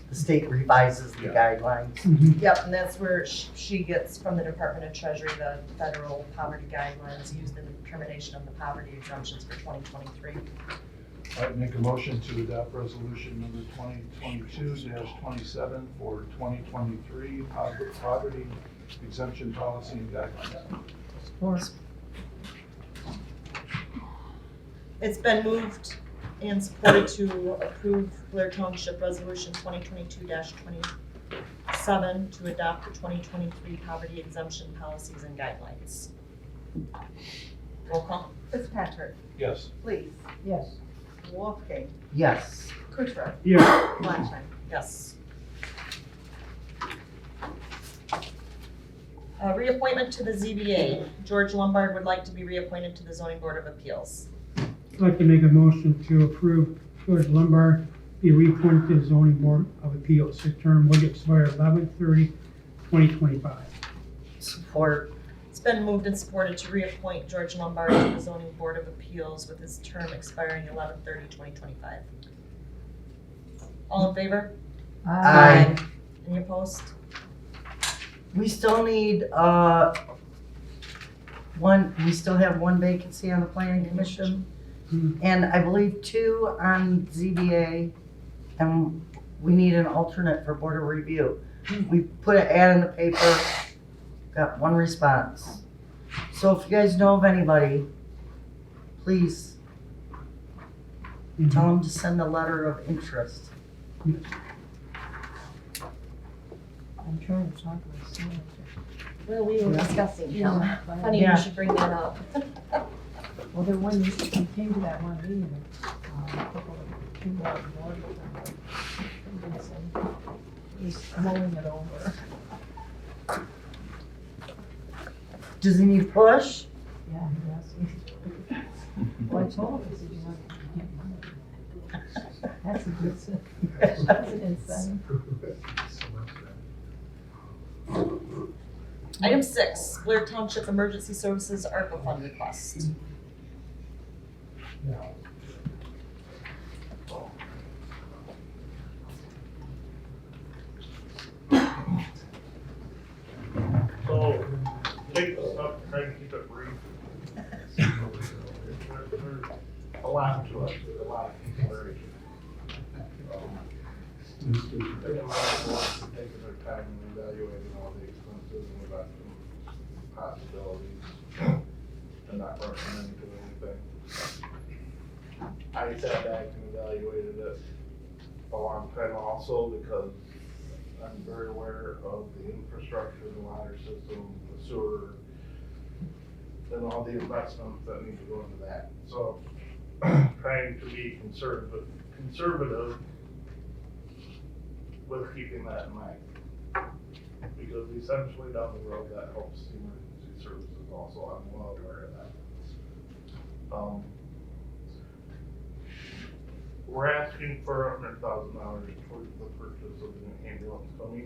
the state revises the guidelines. Yep, and that's where she gets from the Department of Treasury the federal poverty guidelines used in the determination of the poverty exemptions for 2023. I'd make a motion to adopt resolution number 2022-27 for 2023 poverty exemption policy and guidelines. It's been moved and supported to approve Blair Township Resolution 2022-27 to adopt the 2023 poverty exemption policies and guidelines. Roll call. Fitzpatrick, Yes. Lees, Yes. Wolfgang, Yes. Kuchar, Yeah, Flansheim. Yes. Reappointment to the ZBA. George Lombard would like to be reappointed to the Zoning Board of Appeals. I'd like to make a motion to approve George Lombard be reappointed to the zoning board of appeals. His term will expire 11/30/2025. Support. It's been moved and supported to reappoint George Lombard to the Zoning Board of Appeals with his term expiring 11/30/2025. All in favor? Aye. Any opposed? We still need, we still have one vacancy on the planning commission. And I believe 2 on ZBA, and we need an alternate for board of review. We put an ad in the paper, got 1 response. So if you guys know of anybody, please tell them to send a letter of interest. I'm trying to talk with someone. Well, we were discussing him. Funny Yeah. you should bring that up. Well, there one, you came to that one meeting, a couple of people on board he's mulling it over. Does he need push? Yeah, he does. Well, I told him, I said, you know, you can't mullet. That's a good thing. That's an incentive. Item 6, Blair Township Emergency Services ARPA Fund request. So, take this up, try to keep it brief. There's a lot to it, there's a lot of consideration. I think a lot of boards are taking their time and evaluating all the expenses and investment possibilities and not rushing into anything. I sat back and evaluated it a long time also because I'm very aware of the infrastructure, the water system, the sewer, and all the investments that need to go into that. So trying to be conservative with keeping that in mind. Because essentially down the road, that helps the emergency services also. I'm well aware of that. We're asking for $100,000 towards the purchase of an ambulance coming.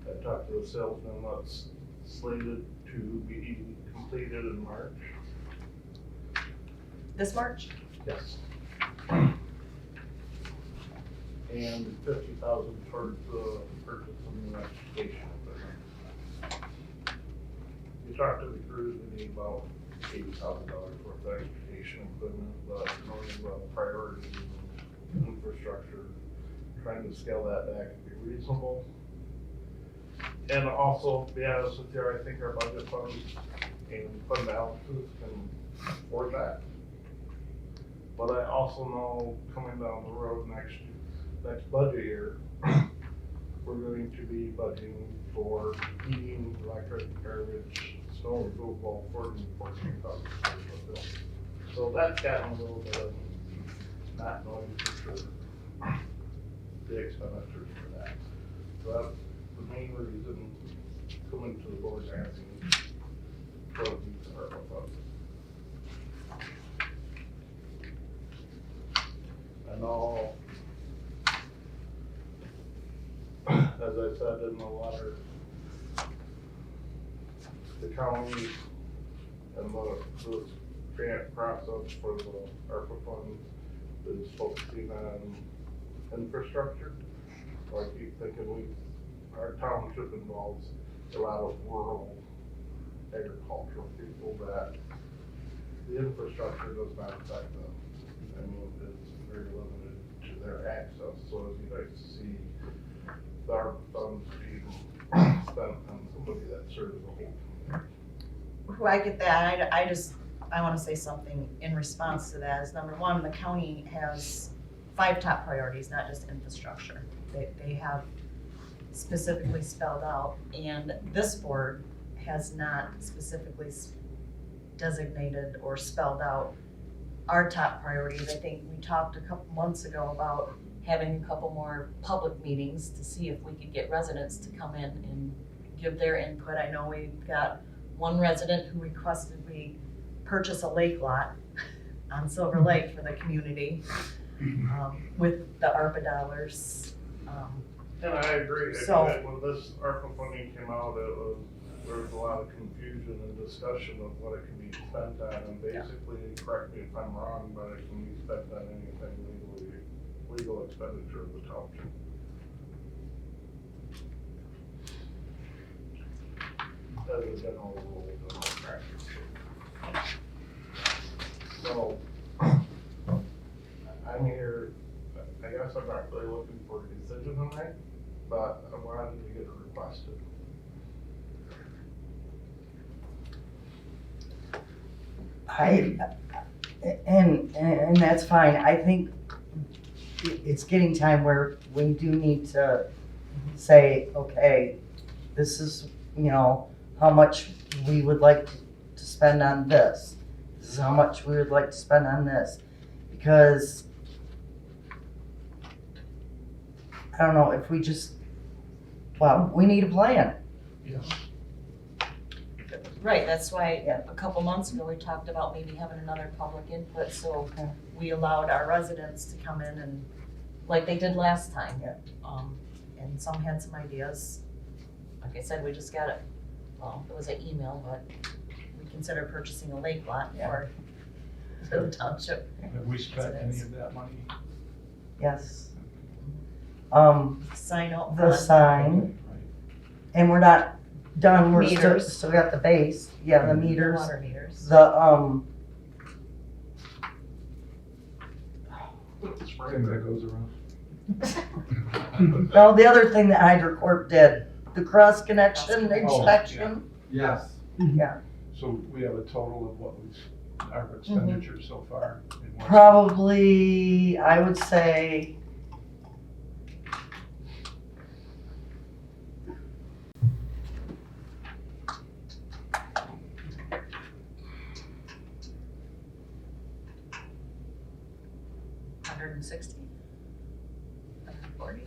I talked to the salesman, that's slated to be completed in March. This March? Yes. And 50,000 towards the purchase of new education equipment. You talk to the crews, we need about $80,000 worth of education equipment, but knowing the priorities and infrastructure, trying to scale that back and be reasonable. And also, to be honest with you, I think our budget funds and fund balances can afford that. But I also know coming down the road next budget year, we're going to be budgeting for heating, electric, garbage, snow removal, for $14,000. So that's gotten a little bit of not knowing for sure the expenditures for that. So that's the main reason coming to the board asking for these ARPA funds. I know, as I said in the letter, the county and the grant process for the ARPA funds is focusing on infrastructure. So I keep thinking our township involves a lot of rural agricultural people that the infrastructure does not affect them. I mean, it's very limited to their access, so it'd be nice to see the ARPA funds being spent on somebody that serves the whole community. Who I get that, I wanna say something in response to that, is number one, the county has 5 top priorities, not just infrastructure. They have specifically spelled out, and this board has not specifically designated or spelled out our top priorities. I think we talked a couple months ago about having a couple more public meetings to see if we could get residents to come in and give their input. I know we've got one resident who requested we purchase a lake lot on Silver Lake for the community, with the ARPA dollars. And I agree, I So- think when this ARPA funding came out, there was a lot of confusion and discussion of what it can be spent on, and basically, correct me if I'm wrong, but it can be spent on anything legal expenditure of the township. As a general rule, general practice. So, I'm here, I guess I'm not really looking for a decision tonight, but I wanted to get it requested. And that's fine. I think it's getting time where we do need to say, okay, this is, how much we would like to spend on this. This is how much we would like to spend on this. Because I don't know if we just, we need a plan. Right, that's why Yeah. a couple months ago, we talked about maybe having another public input, so Okay. we allowed our residents to come in and, like they did last time. Yeah. And some had some ideas. Like I said, we just got it, it was an email, but we consider purchasing a lake lot for the township. Have we spent any of that money? Yes. Sign up. The sign, and we're not done, we're still, Meters. still got the base, the meters, Water meters. the, Spring that goes around. no, the other thing that HydroCorp did, the cross connection Oh, inspection. Yes. Yeah, So we have a total of what was our expenditures so far? in one- probably, I would say, $160. $140.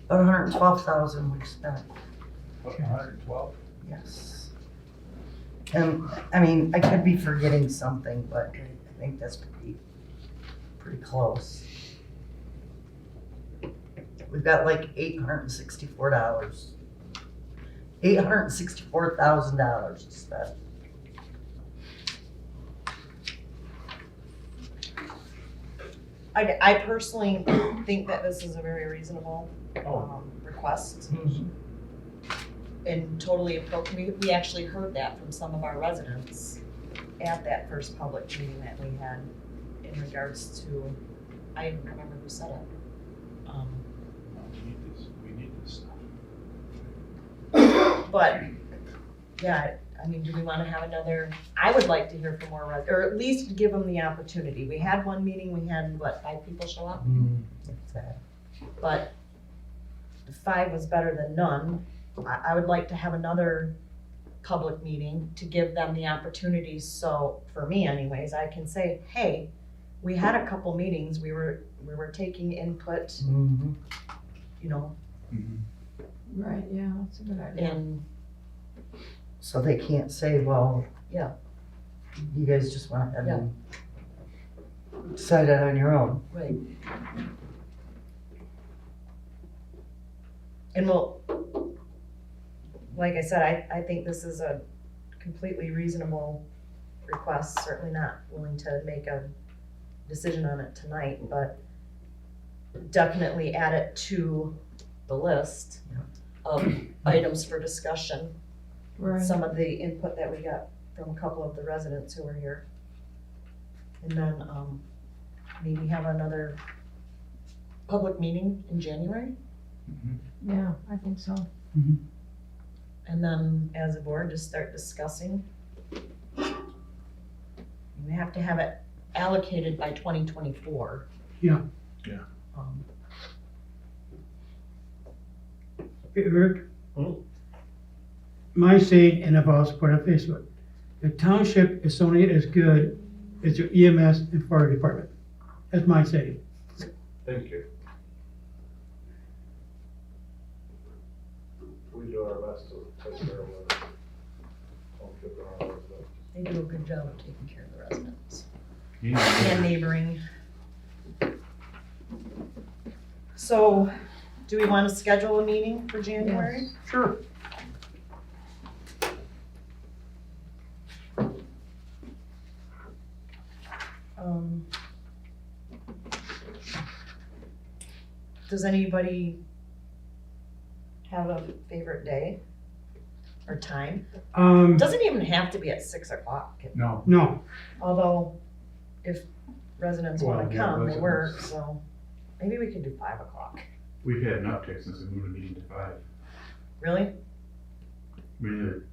about 112,000 we spent, What, 112? yes. And, I mean, I could be forgetting something, but I think that's pretty close. We've got like $864. $864,000 to spend. I personally think that this is a very reasonable Oh. request and totally appropriate. We actually heard that from some of our residents at that first public meeting that we had in regards to, I don't remember who said it. We need this stuff. But, yeah, I mean, do we wanna have another, I would like to hear from more or at least give them the opportunity. We had one meeting, we had, 5 people show up? It's that. But 5 was better than none. I would like to have another public meeting to give them the opportunity, so, for me anyways, I can say, hey, we had a couple meetings, we were taking input, Mhm. Right, yeah, that's a good idea. and, So they can't say, well, Yeah. you guys just went ahead and decided on your own. right. And well, like I said, I think this is a completely reasonable request, certainly not willing to make a decision on it tonight, but definitely add it to the list of items for discussion. Right. Some of the input that we got from a couple of the residents who were here. And then, maybe have another public meeting in January. Yeah, I think so. And then as a board, just start discussing. We have to have it allocated by 2024. Yeah. Yeah. Hey, Eric? Oh. My saying, and I've also put on Facebook, the township is only as good as your EMS and fire department. That's my saying. Thank you. We do our best to take care of our township and our residents. They do a good job of taking care of the residents Yeah. and neighboring. So, do we want to schedule a meeting for January? Sure. Does anybody have a favorite day or time? Doesn't even have to be at 6 o'clock, No. No, although if residents want Well, to yeah, come, they work, residents. so maybe we could do 5 o'clock. We've had an uptick since we moved the meeting to 5. Really? We did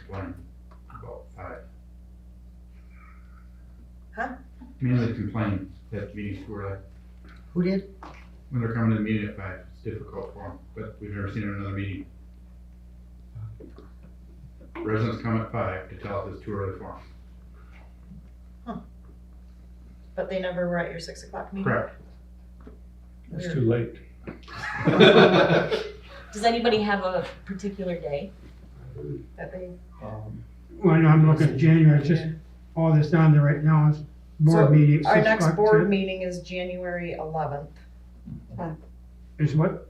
one about 5. Huh? Mainly complain that meetings too early. Who did? When they're coming to the meeting at 5, it's difficult for them, but we've never seen it in another meeting. Residents come at 5 to tell us it's too early for them. But they never were at your 6 o'clock meeting? Correct. It's too late. Does anybody have a particular day that they? well, no, I'm looking at January, it's just all this on there right now is board So, meeting. Our 6 next o'clock board to- meeting is January 11th. Is what?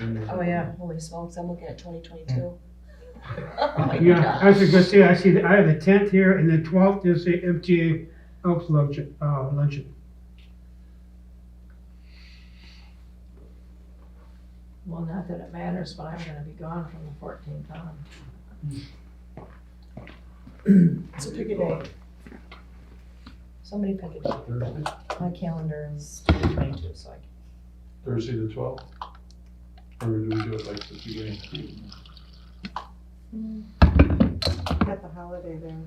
Oh yeah, holy smokes, I'm looking at 2022. Oh my Yeah, gosh. I was gonna say, I see, I have the 10th here, and the 12th is the MTA Elks luncheon, luncheon. Well, not that it matters, but I'm gonna be gone from the 14th on. So pick a day. Somebody pick a day. Thursday, My calendar is 2022, so I can. Thursday the 12th? Or do we do it like the beginning? Got the holiday there,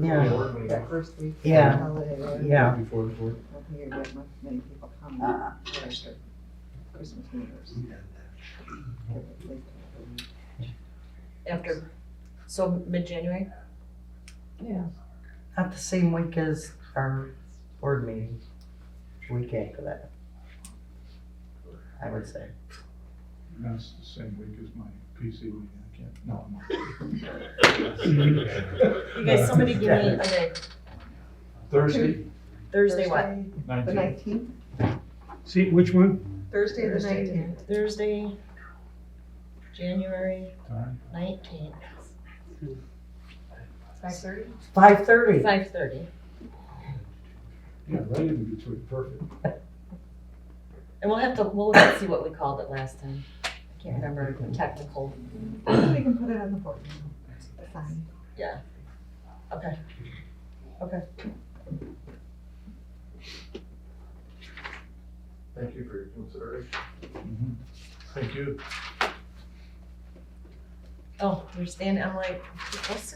Yeah. that first week. Yeah. Holiday there. Yeah. Before the 4th? I don't think you're getting many people coming Uh-uh. after Christmas, New Year's. After, so mid-January? Yeah. Not the same week as our board meeting. Week after that. I would say. That's the same week as my PC meeting, I can't, no, You guys, somebody give me a day. Thursday, Thursday what? The 19th. 19th, See, which one? Thursday the Thursday. 19th. Thursday, January Time? 19th. 5:30? 5:30. 5:30. Yeah, right in between, perfect. And we'll have to see what we called it last time. I can't remember the technical. We can put it on the board. Fine. Yeah. Okay. Okay. Thank you for your consideration. Thank you. Oh, you're standing, I'm like, what's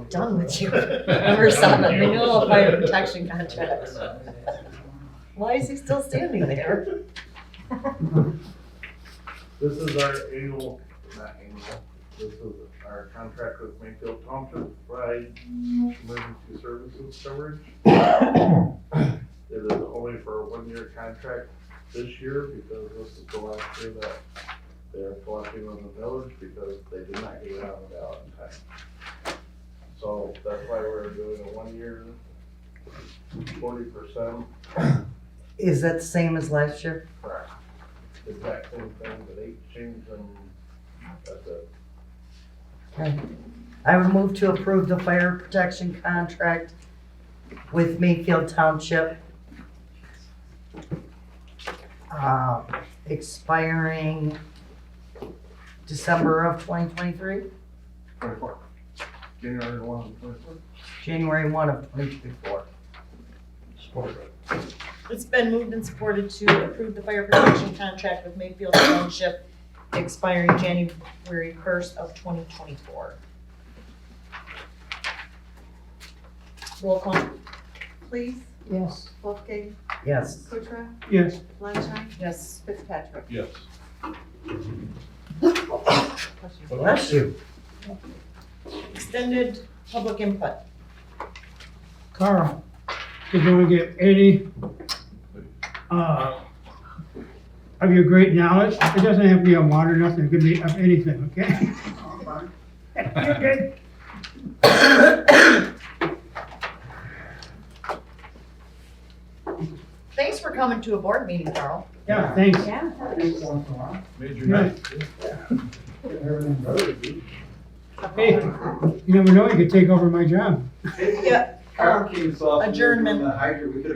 done with you? Number 7, renewal of fire protection contract. Why is he still standing there? This is our annual, not annual, this is our contract with Mayfield Township, provide emergency services coverage. It is only for a 1-year contract this year because this is the last year that they're collecting on the village because they did not get it on the ballot in time. So that's why we're doing a 1-year, 40%. Is that the same as last year? Correct. Exact same thing, the date change and that's it. Okay. I would move to approve the fire protection contract with Mayfield Township. expiring December of 2023, 24. January 1, 24. January 1 of 2024. It's been moved and supported to approve the fire protection contract with Mayfield Township expiring January 1st of 2024. Roll call. Please, Yes. Wolfgang, Yes. Kuchera, Yes. Fleischman, Yes. Fitzpatrick. Yes. Bless you. Extended public input. Carl, if you want to get any, of your great knowledge, it doesn't have to be on water, nothing, it could be of anything, okay? You're good. Thanks for coming to a board meeting, Carl. Yeah, thanks. Yeah. Major Yeah. night. Everything better, dude. Hey, you never know, you could take over my job. Yeah. Carl came soft. Adjournment. The hydrant, we could've